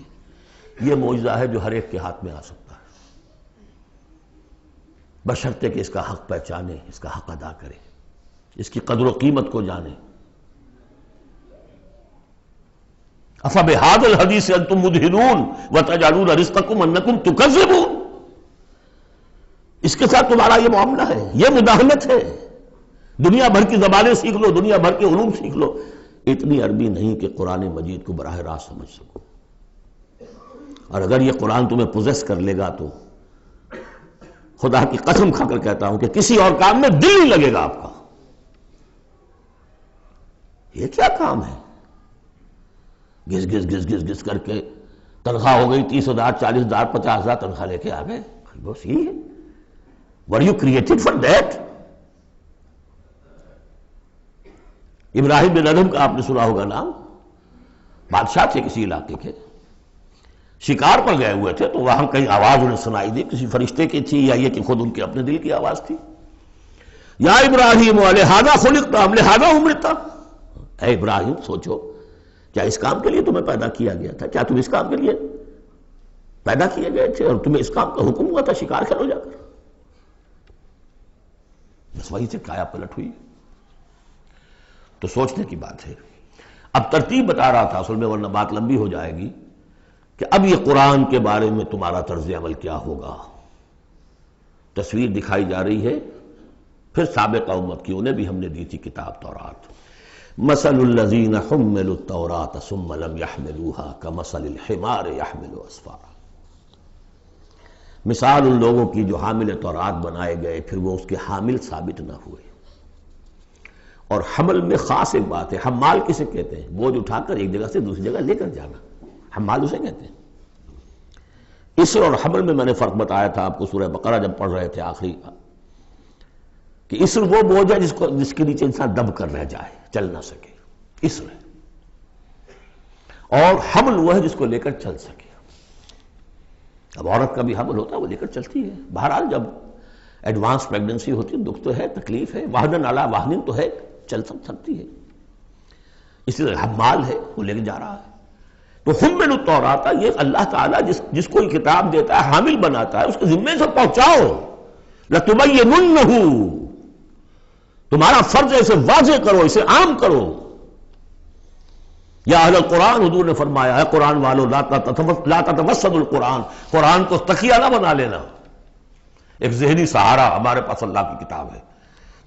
یہ معجزہ ہے جو ہر ایک کے ہاتھ میں آ سکتا ہے، بشرطے کہ اس کا حق پہچانے، اس کا حق ادا کرے، اس کی قدر و قیمت کو جانے. افبہذا الحدیث انتم مدہنون وتجعلون رزقکم انکم تکذبون. اس کے ساتھ تمہارا یہ معاملہ ہے، یہ مداہنت ہے۔ دنیا بھر کی زبانیں سیکھ لو، دنیا بھر کے علوم سیکھ لو، اتنی عربی نہیں کہ قرآن مجید کو براہ راست سمجھ سکو۔ اور اگر یہ قرآن تمہیں پوزیس کر لے گا تو خدا کی قسم کھا کر کہتا ہوں کہ کسی اور کام میں دل نہیں لگے گا آپ کا۔ یہ کیا کام ہے؟ گھس گھس گھس گھس گھس کر کے تنخواہ ہو گئی 30,000 40,000 50,000 تنخواہ لے کے آ گئے، بس یہی ہے۔ Were you created for that؟ ابراہیم بن ادم کا آپ نے سنا ہوگا نام، بادشاہ تھے کسی علاقے کے، شکار پر گئے ہوئے تھے تو وہاں کہیں آواز انہیں سنائی دی، کسی فرشتے کی تھی یا یہ کہ خود ان کے اپنے دل کی آواز تھی۔ یا ابراہیم لہذا خلقت ام لہذا امرت، اے ابراہیم سوچو، کیا اس کام کے لیے تمہیں پیدا کیا گیا تھا؟ کیا تم اس کام کے لیے پیدا کیے گئے تھے اور تمہیں اس کام کا حکم ہوا تھا شکار کرو جا کر؟ بس وہی سے کایا پلٹ ہوئی۔ تو سوچنے کی بات ہے۔ اب ترتیب بتا رہا تھا اصل میں، ورنہ بات لمبی ہو جائے گی، کہ اب یہ قرآن کے بارے میں تمہارا طرز عمل کیا ہوگا۔ تصویر دکھائی جا رہی ہے پھر سابقہ امت کی، انہیں بھی ہم نے دی تھی کتاب تورات۔ مثل الذین حملوا التوراۃ ثم لم يحملوها كمثل الحمار يحمل اسفارا، مثال ان لوگوں کی جو حامل تورات بنائے گئے پھر وہ اس کے حامل ثابت نہ ہوئے۔ اور حمل میں خاص ایک بات ہے، حمال کسے کہتے ہیں؟ بوجھ اٹھا کر ایک جگہ سے دوسری جگہ لے کر جانا، حمال اسے کہتے ہیں۔ اسر اور حمل میں نے فرق بتایا تھا آپ کو سورہ بقرہ جب پڑھ رہے تھے آخری، کہ اسر وہ بوجھ ہے جس کے نیچے انسان دب کر رہ جائے، چل نہ سکے، اسر ہے۔ اور حمل وہ ہے جس کو لے کر چل سکے۔ اب عورت کا بھی حمل ہوتا ہے، وہ لے کر چلتی ہے۔ بہرحال جب ایڈوانس پریگننسی ہوتی ہے، دکھ تو ہے، تکلیف ہے، وہنن علی وہنن تو ہے، چل سکتی ہے۔ اسی طرح حمال ہے، وہ لے کے جا رہا ہے۔ تو حمل التوراۃ، یہ اللہ تعالیٰ جس کو کتاب دیتا ہے، حامل بناتا ہے، اس کے ذمے سے پہنچاؤ۔ لتبیننہ، تمہارا فرض ہے اسے واضح کرو، اسے عام کرو۔ یا اہل القرآن، حضور نے فرمایا ہے قرآن والو لا تتوسد القرآن، قرآن کو تکیہ نہ بنا لینا۔ ایک ذہنی سہارا ہمارے پاس اللہ کی کتاب ہے،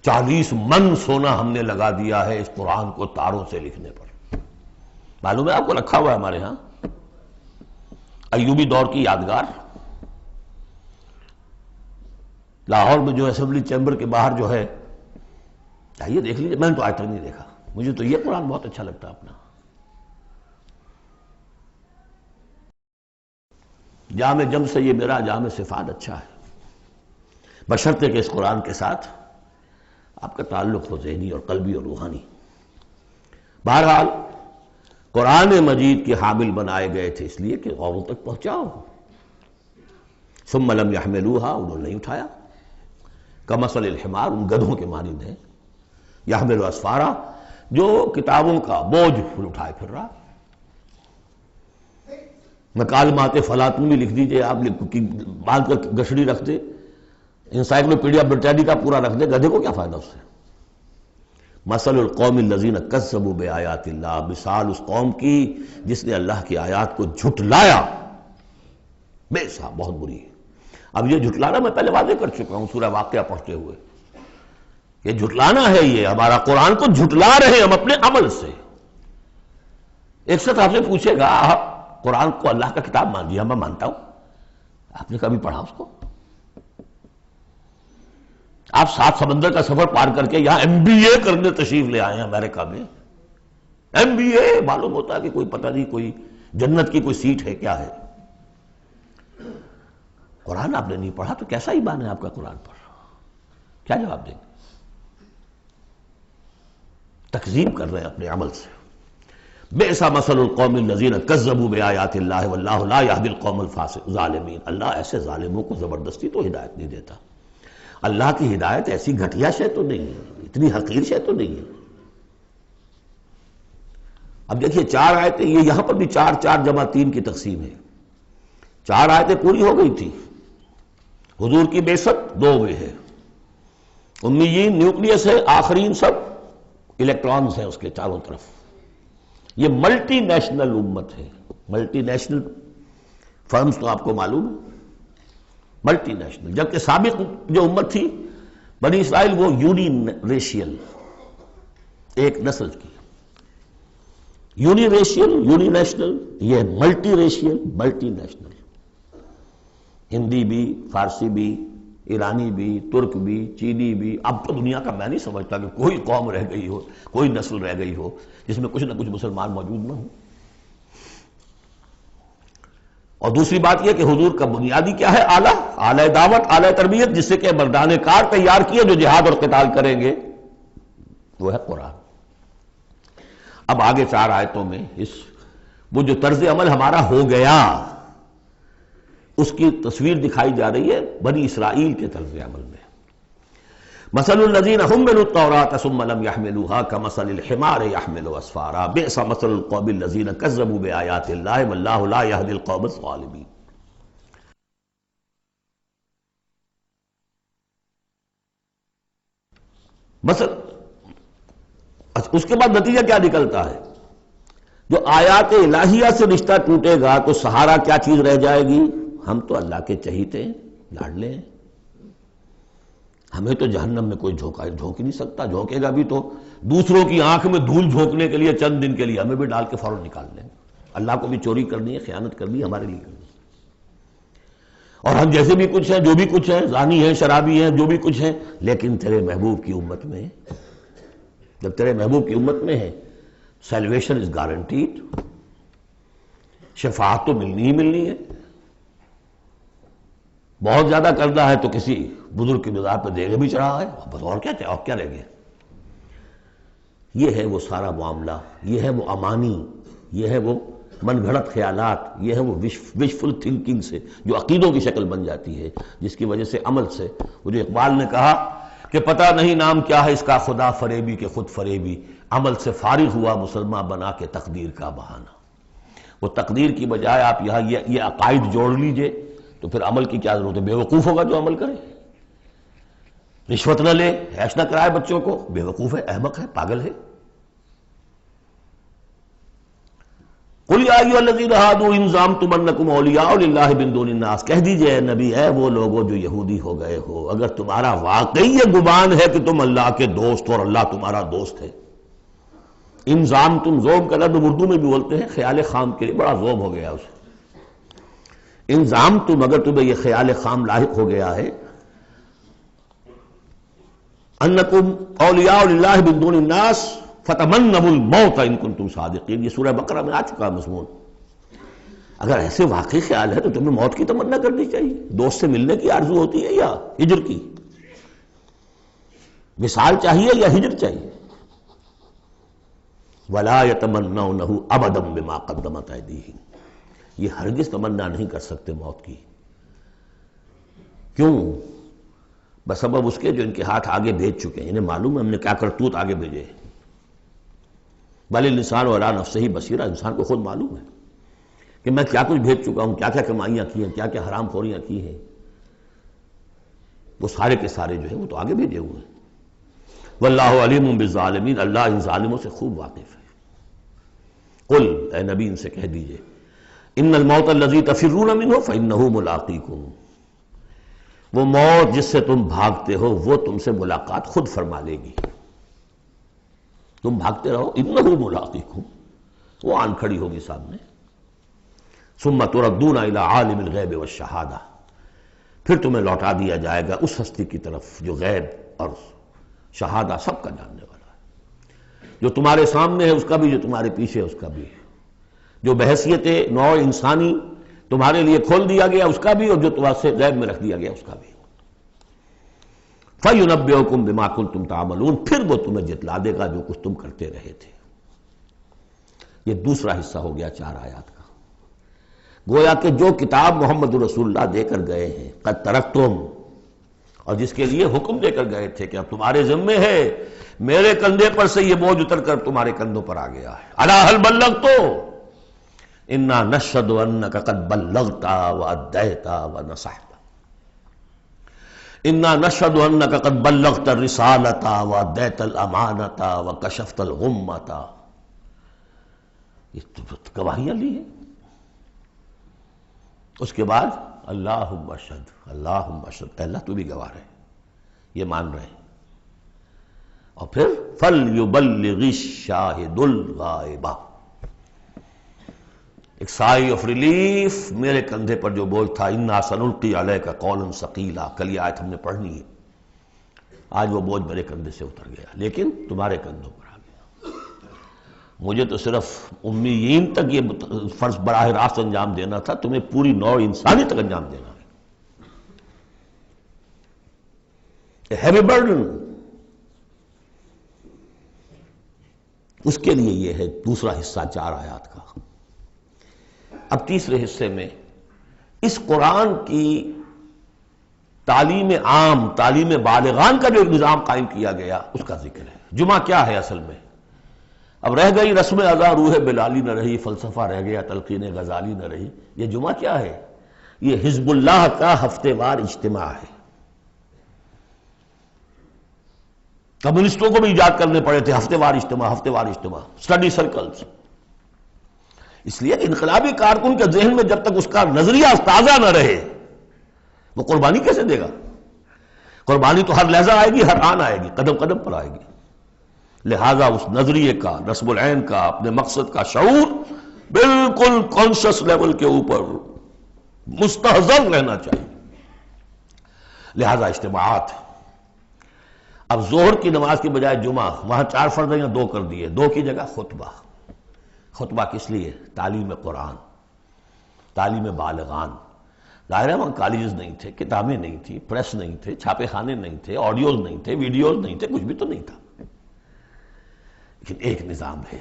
40 من سونا ہم نے لگا دیا ہے اس قرآن کو تاروں سے لکھنے پر۔ معلوم ہے آپ کو، رکھا ہوا ہے ہمارے ہاں، ایوبی دور کی یادگار، لاہور میں جو اسمبلی چیمبر کے باہر جو ہے، چاہیے دیکھ لیجیے، میں نے تو آج تک نہیں دیکھا، مجھے تو یہ قرآن بہت اچھا لگتا ہے اپنا۔ جامع جم سے یہ میرا جامع صفات اچھا ہے، بشرطے کہ اس قرآن کے ساتھ آپ کا تعلق ہو ذہنی اور قلبی اور روحانی۔ بہرحال قرآن مجید کے حامل بنائے گئے تھے اس لیے کہ اوروں تک پہنچاؤ۔ ثم لم يحملوها، انہوں نے نہیں اٹھایا۔ کمثل الحمار، ان گدھوں کے مانند ہیں، یحمل اسفارا، جو کتابوں کا بوجھ اٹھائے پھر رہا۔ مکالمات فلاطون بھی لکھ دیجئے آپ، باندھ کر گشڑی رکھ دے، انسائکلوپیڈیا برٹانیکا پورا رکھ دے، گدھے کو کیا فائدہ اس سے؟ مثل القوم الذین کذبوا بآیات اللہ، مثال اس قوم کی جس نے اللہ کی آیات کو جھٹلایا، بے صاحب بہت بری ہے۔ اب یہ جھٹلانا میں پہلے واضح کر چکا ہوں سورہ واقعہ پڑھتے ہوئے، یہ جھٹلانا ہے، یہ ہمارا قرآن کو جھٹلا رہے ہیں ہم اپنے عمل سے۔ ایک شخص آپ سے پوچھے گا آپ قرآن کو اللہ کا کتاب مان دیا؟ میں مانتا ہوں۔ آپ نے کبھی پڑھا اس کو؟ آپ 7 سمندر کا سفر پار کر کے یہاں MBA کرنے تشریف لے آئے ہیں امریکہ میں، MBA معلوم ہوتا ہے کہ کوئی پتہ نہیں، کوئی جنت کی کوئی سیٹ ہے، کیا ہے؟ قرآن آپ نے نہیں پڑھا تو کیسا ایمان ہے آپ کا قرآن پر؟ کیا جواب دیں گے؟ تکذیب کر رہے ہیں اپنے عمل سے۔ بئس مثل القوم الذین کذبوا بآیات اللہ واللہ لا یہدی القوم الظالمین، اللہ ایسے ظالموں کو زبردستی تو ہدایت نہیں دیتا۔ اللہ کی ہدایت ایسی گھٹیا شے تو نہیں ہے، اتنی حقیر شے تو نہیں ہے۔ اب دیکھیے 4 آیتیں، یہ یہاں پر بھی 4 4 جمع 3 کی تقسیم ہے۔ 4 آیتیں پوری ہو گئی تھی، حضور کی بعثت 2 میں ہے، امیین نیوکلیس ہے، آخرین سب الیکٹرانز ہیں اس کے چاروں طرف۔ یہ ملٹی نیشنل امت ہے، ملٹی نیشنل فرمز تو آپ کو معلوم ہے، ملٹی نیشنل، جبکہ سابق جو امت تھی بنی اسرائیل وہ یونی ریشیل، ایک نسل کی. یونی ریشیل یونی نیشنل، یہ multi racial multi national. Hindi بھی، فارسی بھی، ایرانی بھی، ترک بھی، چینی بھی. اب تو دنیا کا میں نہیں سمجھتا کہ کوئی قوم رہ گئی ہو، کوئی نسل رہ گئی ہو جس میں کچھ نہ کچھ مسلمان موجود نہ ہوں. اور دوسری بات یہ کہ حضور کا بنیادی کیا ہے؟ اعلی دعوت، اعلی تربیت، جس سے کہ مردان کار تیار کیے جو جہاد اور قتال کریں گے، وہ ہے قرآن. اب آگے 4 آیتوں میں وہ جو طرز عمل ہمارا ہو گیا اس کی تصویر دکھائی جا رہی ہے بنی اسرائیل کے طرز عمل میں. مثل الذین حملوا التوراۃ ثم لم يحملوها كمثل الحمار يحمل اسفارا بئس مثل القوم الذین كذبوا بآیات اللہ واللہ لا يهدی القوم الظالمین. اس کے بعد نتیجہ کیا نکلتا ہے؟ جو آیات الہیہ سے رشتہ ٹوٹے گا تو سہارا کیا چیز رہ جائے گی؟ ہم تو اللہ کے چہیتے ہیں، لاڈلے ہیں، ہمیں تو جہنم میں کوئی جھونک ہی نہیں سکتا. جھونکے گا بھی تو دوسروں کی آنکھ میں دھول جھونکنے کے لیے چند دن کے لیے، ہمیں بھی ڈال کے فوراً نکال لیں. اللہ کو بھی چوری کرنی ہے، خیانت کرنی ہے، ہمارے لیے کرنی ہے. اور ہم جیسے بھی کچھ ہیں، جو بھی کچھ ہیں، زانی ہیں، شرابی ہیں، جو بھی کچھ ہیں، لیکن تیرے محبوب کی امت میں، جب تیرے محبوب کی امت میں ہے سیلویشن از گارنٹیڈ، شفاعت تو ملنی ہی ملنی ہے. بہت زیادہ کرنا ہے تو کسی بزرگ کی مزار پہ دیگے بھی چڑھا ہے، بس اور کیا رہ گیا. یہ ہے وہ سارا معاملہ، یہ ہے وہ امانی، یہ ہے وہ من گھڑت خیالات، یہ ہے وہ وشفل تھنکنگ سے جو عقیدوں کی شکل بن جاتی ہے، جس کی وجہ سے عمل سے، وہ جو اقبال نے کہا کہ پتہ نہیں نام کیا ہے اس کا، خدا فریبی کے خود فریبی، عمل سے فارغ ہوا مسلمان بنا کے تقدیر کا بہانہ. وہ تقدیر کی بجائے آپ یہاں یہ عقائد جوڑ لیجئے تو پھر عمل کی کیا ضرورت ہے؟ بے وقوف ہوگا جو عمل کرے. رشوت نہ لے، عیش نہ کرائے بچوں کو، بے وقوف ہے، احمق ہے، پاگل ہے. قُلْ يَا أَيُّهَا الَّذِينَ هَادُوا إِن زَعَمْتُمْ أَنَّكُمْ أَوْلِيَاءُ لِلَّهِ مِن دُونِ النَّاسِ، کہہ دیجئے اے نبی، اے وہ لوگوں جو یہودی ہو گئے ہو، اگر تمہارا واقعی یہ گمان ہے کہ تم اللہ کے دوست اور اللہ تمہارا دوست ہے. ان زعمتم، زوم کا لفظ اردو میں بھی بولتے ہیں خیال خام کے لیے، بڑا زوم ہو گیا اسے. ان زعمتم، اگر تمہیں یہ خیال خام لاحق ہو گیا ہے، انکم اولیاء للہ من دون الناس فتمنوا الموت ان کنتم صادقین، یہ سورہ بقرہ میں آ چکا مضمون. اگر ایسے واقعی خیال ہے تو تمہیں موت کی تمنا کرنی چاہیے. دوست سے ملنے کی آرزو ہوتی ہے یا ہجر کی؟ وصال چاہیے یا ہجر چاہیے؟ ولا یتمنونہ ابدا بما قدمت ایدیہم، یہ ہرگز تمنا نہیں کر سکتے موت کی. کیوں؟ بسبب اس کے جو ان کے ہاتھ آگے بھیج چکے ہیں. انہیں معلوم ہے ہم نے کیا کرتوت آگے بھیجے. بل الانسان علی نفسہ بصیرہ، انسان کو خود معلوم ہے کہ میں کیا کچھ بھیج چکا ہوں، کیا کیا کمائیاں کی ہیں، کیا کیا حرام خوریاں کی ہیں. وہ سارے کے سارے جو ہیں وہ تو آگے بھیجے ہوئے ہیں. واللہ علیم بالظالمین، اللہ ان ظالموں سے خوب واقف ہے. قل، اے نبی ان سے کہہ دیجئے، ان الموت الذی تفرون منہ فانہ ملاقیکم، وہ موت جس سے تم بھاگتے ہو وہ تم سے ملاقات خود فرما لے گی. تم بھاگتے رہو، انہ ملاقیکم، وہ آن کھڑی ہوگی سامنے. ثم تردون الی عالم الغیب والشہادہ، پھر تمہیں لوٹا دیا جائے گا اس ہستی کی طرف جو غیب اور شہادہ سب کا جاننے والا ہے، جو تمہارے سامنے ہے اس کا بھی، جو تمہارے پیچھے ہے اس کا بھی، جو بحیثیت نوع انسانی تمہارے لیے کھول دیا گیا اس کا بھی، اور جو تمہارے سے غیب میں رکھ دیا گیا اس کا بھی. فَيُنَبِّئُكُم بِمَا كُنتُمْ تَعْمَلُونَ، پھر وہ تمہیں جتلا دے گا جو کچھ تم کرتے رہے تھے. یہ دوسرا حصہ ہو گیا 4 آیات کا. گویا کہ جو کتاب محمد رسول اللہ دے کر گئے ہیں، قد ترکتم، اور جس کے لیے حکم دے کر گئے تھے کہ اب تمہارے ذمے ہے، میرے کندھے پر سے یہ بوجھ اتر کر تمہارے کندھوں پر آ گیا ہے. الا هل بلغت انا نشهد انک قد بلغت وادیت ونصحت، انا نشهد انک قد بلغت الرسالۃ وادیت الامانۃ وکشفت الغمۃ. یہ تو گواہیاں لی ہیں. اس کے بعد اللہم اشہد، اللہم اشہد، اے اللہ تو بھی گواہ ہے، یہ مان رہے ہیں۔ اور پھر فَلْيُبَلِّغِ الشَّاهِدُ الْغَائِبَ، ایک سائی آف ریلیف میرے کندھے پر جو بوجھ تھا، اِنَّا سَنُلْقِي عَلَيْكَ قَوْلًا ثَقِيلًا، کل یہ آیت ہم نے پڑھنی ہے، آج وہ بوجھ میرے کندھے سے اتر گیا، لیکن تمہارے کندھوں پر آ گیا۔ مجھے تو صرف امیین تک یہ فرض براہ راست انجام دینا تھا، تمہیں پوری نوع انسانی تک انجام دینا ہے۔ A heavy burden۔ اس کے لیے یہ ہے دوسرا حصہ 4 آیات کا۔ اب تیسرے حصے میں اس قرآن کی تعلیم عام، تعلیم بالغان کا جو نظام قائم کیا گیا اس کا ذکر ہے۔ جمعہ کیا ہے اصل میں؟ اب رہ گئی رسم ادا روح بلالی نہ رہی، فلسفہ رہ گیا تلقین غزالی نہ رہی، یہ جمعہ کیا ہے؟ یہ حزب اللہ کا ہفتے وار اجتماع ہے۔ کمیونسٹوں کو بھی ایجاد کرنے پڑے تھے ہفتے وار اجتماع، ہفتے وار اجتماع، اسٹڈی سرکلز۔ اس لیے انقلابی کارکن کے ذہن میں جب تک اس کا نظریہ تازہ نہ رہے وہ قربانی کیسے دے گا؟ قربانی تو ہر لحظہ آئے گی، ہر آن آئے گی، قدم قدم پر آئے گی۔ لہذا اس نظریے کا، نصب العین کا، اپنے مقصد کا شعور بالکل کانشس لیول کے اوپر مستحضر رہنا چاہیے۔ لہذا اجتماعات، اب ظہر کی نماز کی بجائے جمعہ، وہاں 4 فرض یا 2 کر دیے، 2 کی جگہ خطبہ۔ خطبہ کس لیے؟ تعلیم قرآن، تعلیم بالغان۔ ظاہر ہے وہاں کالجز نہیں تھے، کتابیں نہیں تھی، پریس نہیں تھے، چھاپے خانے نہیں تھے، آڈیوز نہیں تھے، ویڈیوز نہیں تھے، کچھ بھی تو نہیں تھا، لیکن ایک نظام ہے۔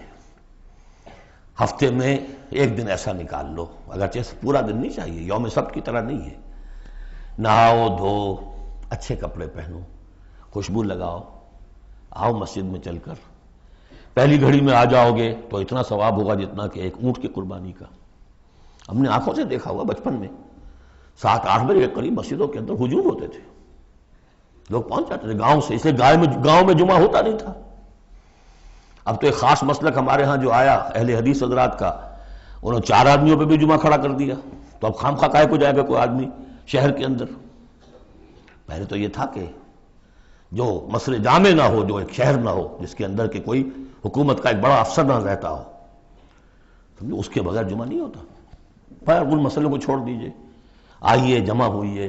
ہفتے میں ایک دن ایسا نکال لو، اگرچہ پورا دن نہیں چاہیے، یوم سبت کی طرح نہیں ہے، نہاؤ دھو، اچھے کپڑے پہنو، خوشبو لگاؤ، آؤ مسجد میں چل کر، پہلی گھڑی میں آ جاؤ گے تو اتنا ثواب ہوگا جتنا کہ ایک اونٹ کی قربانی کا۔ ہم نے آنکھوں سے دیکھا ہوا بچپن میں 7-8 بجے کے قریب مسجدوں کے اندر ہجوم ہوتے تھے، لوگ پہنچ جاتے تھے گاؤں سے، اس لیے گاؤں میں جمعہ ہوتا نہیں تھا۔ اب تو ایک خاص مسلک ہمارے ہاں جو آیا اہل حدیث حضرات کا، انہوں نے 4 آدمیوں پہ بھی جمعہ کھڑا کر دیا، تو اب خام خواہ کاہے کو جائے گا کوئی آدمی شہر کے اندر؟ پہلے تو یہ تھا کہ جو مصر جامع نہ ہو، جو ایک شہر نہ ہو جس کے اندر کہ کوئی حکومت کا ایک بڑا افسر نہ رہتا ہو، اس کے بغیر جمعہ نہیں ہوتا۔ پھر ان مسئلوں کو چھوڑ دیجئے، آئیے جمع ہوئیے،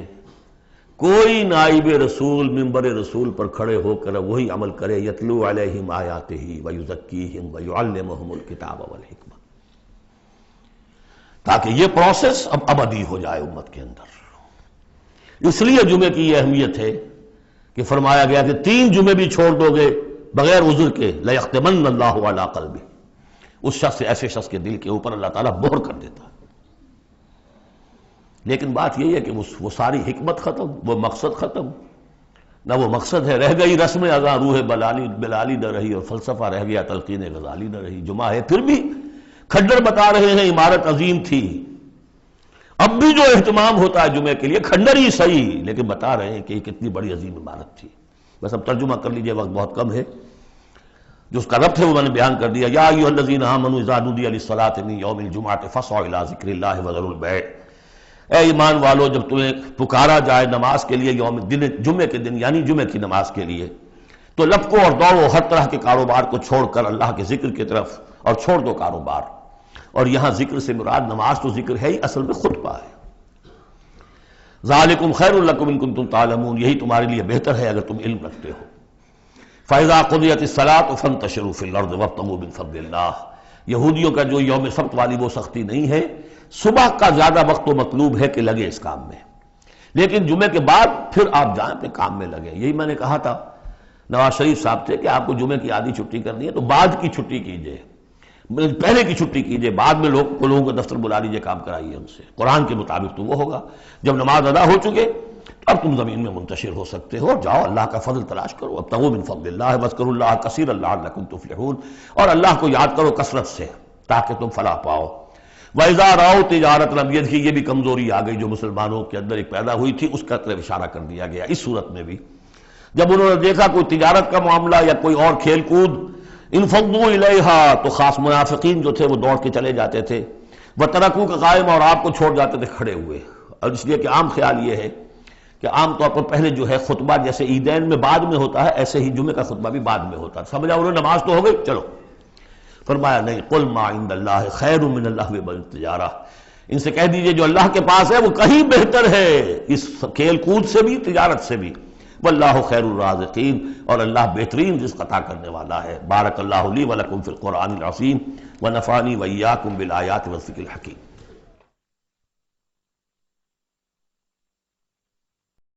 کوئی نائب رسول منبر رسول پر کھڑے ہو کر وہی عمل کرے، یتلو علیہم آیاتہ ویزکیہم ویعلمہم الکتاب والحکمہ، تاکہ یہ پروسیس اب ابدی ہو جائے امت کے اندر۔ اس لیے جمعے کی یہ اہمیت ہے کہ فرمایا گیا کہ 3 جمعے بھی چھوڑ دو گے بغیر عذر کے لَيَخْتِمَنَّ اللَّهُ عَلَىٰ قَلْبِهِ، اس شخص، ایسے شخص کے دل کے اوپر اللہ تعالیٰ مہر کر دیتا ہے۔ لیکن بات یہی ہے کہ وہ ساری حکمت ختم، وہ مقصد ختم، نہ وہ مقصد ہے، رہ گئی رسم اذاں روح بلالی نہ رہی، اور فلسفہ رہ گیا تلقین غزالی نہ رہی۔ جمعہ ہے پھر بھی کھنڈر بتا رہے ہیں عمارت عظیم تھی، اب بھی جو اہتمام ہوتا ہے جمعے کے لیے کھنڈر ہی صحیح، لیکن بتا رہے ہیں کہ یہ کتنی بڑی عظیم عمارت تھی۔ بس اب ترجمہ کر لیجئے، وقت بہت کم ہے، جو اس کا ربط ہے وہ میں نے بیان کر دیا۔ یا ایھا الذین آمنوا اذا نودی للصلاۃ من یوم الجمعۃ فاسعوا الی ذکر اللہ وذروا البیع، اے ایمان والو جب تمہیں پکارا جائے نماز کے لیے جمعے کے دن، یعنی جمعے کی نماز کے لیے، تو لپکو اور دوڑو ہر طرح کے کاروبار کو چھوڑ کر اللہ کے ذکر کی طرف، اور چھوڑ دو کاروبار۔ اور یہاں ذکر سے مراد نماز تو ذکر ہے ہی، اصل میں خطبہ ہے۔ ذالکم خیر لکم ان کنتم تعلمون، یہی تمہارے لیے بہتر ہے اگر تم علم رکھتے ہو۔ فاذا قضیت الصلاۃ فانتشروا فی الارض وابتغوا من فضل اللہ، یہودیوں کا جو یوم سبت والی وہ سختی نہیں ہے، صبح کا زیادہ وقت تو مطلوب ہے کہ لگے اس کام میں، لیکن جمعے کے بعد پھر آپ جائیں اپنے کام میں لگیں۔ یہی میں نے کہا تھا نواز شریف صاحب سے کہ آپ کو جمعے کی آدھی چھٹی کرنی ہے تو بعد کی چھٹی کیجئے، پہلے کی چھٹی کیجئے، بعد میں لوگوں کو دفتر بلا لیجئے، کام کرائیے ان سے، قرآن کے مطابق تو وہ ہوگا۔ جب نماز ادا ہو چکے اب تم زمین میں منتشر ہو سکتے ہو، جاؤ اللہ کا فضل تلاش کرو، ابتغوا من فضل اللہ واذکروا اللہ کثیرا لعلکم تفلحون، اور اللہ کو یاد کرو کثرت سے تاکہ تم فلاح پاؤ۔ وَإِذَا رَأَوْا تِجَارَةً، اب یہ یہ بھی کمزوری آ گئی جو مسلمانوں کے اندر ایک پیدا ہوئی تھی، اس کا طرف اشارہ کر دیا گیا اس صورت میں بھی۔ جب انہوں نے دیکھا کوئی تجارت کا معاملہ یا کوئی اور کھیل کود، انفضوا الیہا، تو خاص منافقین جو تھے وہ دوڑ کے چلے جاتے تھے، وترکوک قائما، اور آپ کو چھوڑ جاتے تھے کھڑے ہوئے۔ اور اس لیے کہ عام خیال یہ ہے کہ عام طور پر پہلے جو ہے خطبہ جیسے عیدین میں بعد میں ہوتا ہے، ایسے ہی جمعے کا خطبہ بھی بعد میں ہوتا ہے، سمجھا انہوں نے نماز تو ہو گئی چلو. فرمایا نہیں، قل ما عند اللہ خیر من اللہو والتجارہ، ان سے کہہ دیجئے جو اللہ کے پاس ہے وہ کہیں بہتر ہے اس کھیل کود سے بھی، تجارت سے بھی. واللہ خیر الرازقین، اور اللہ بہترین رزق عطا کرنے والا ہے. بارک اللہ لی ولکم فی القرآن العظیم ونفعنی وإیاکم بالآیات والذکر الحکیم.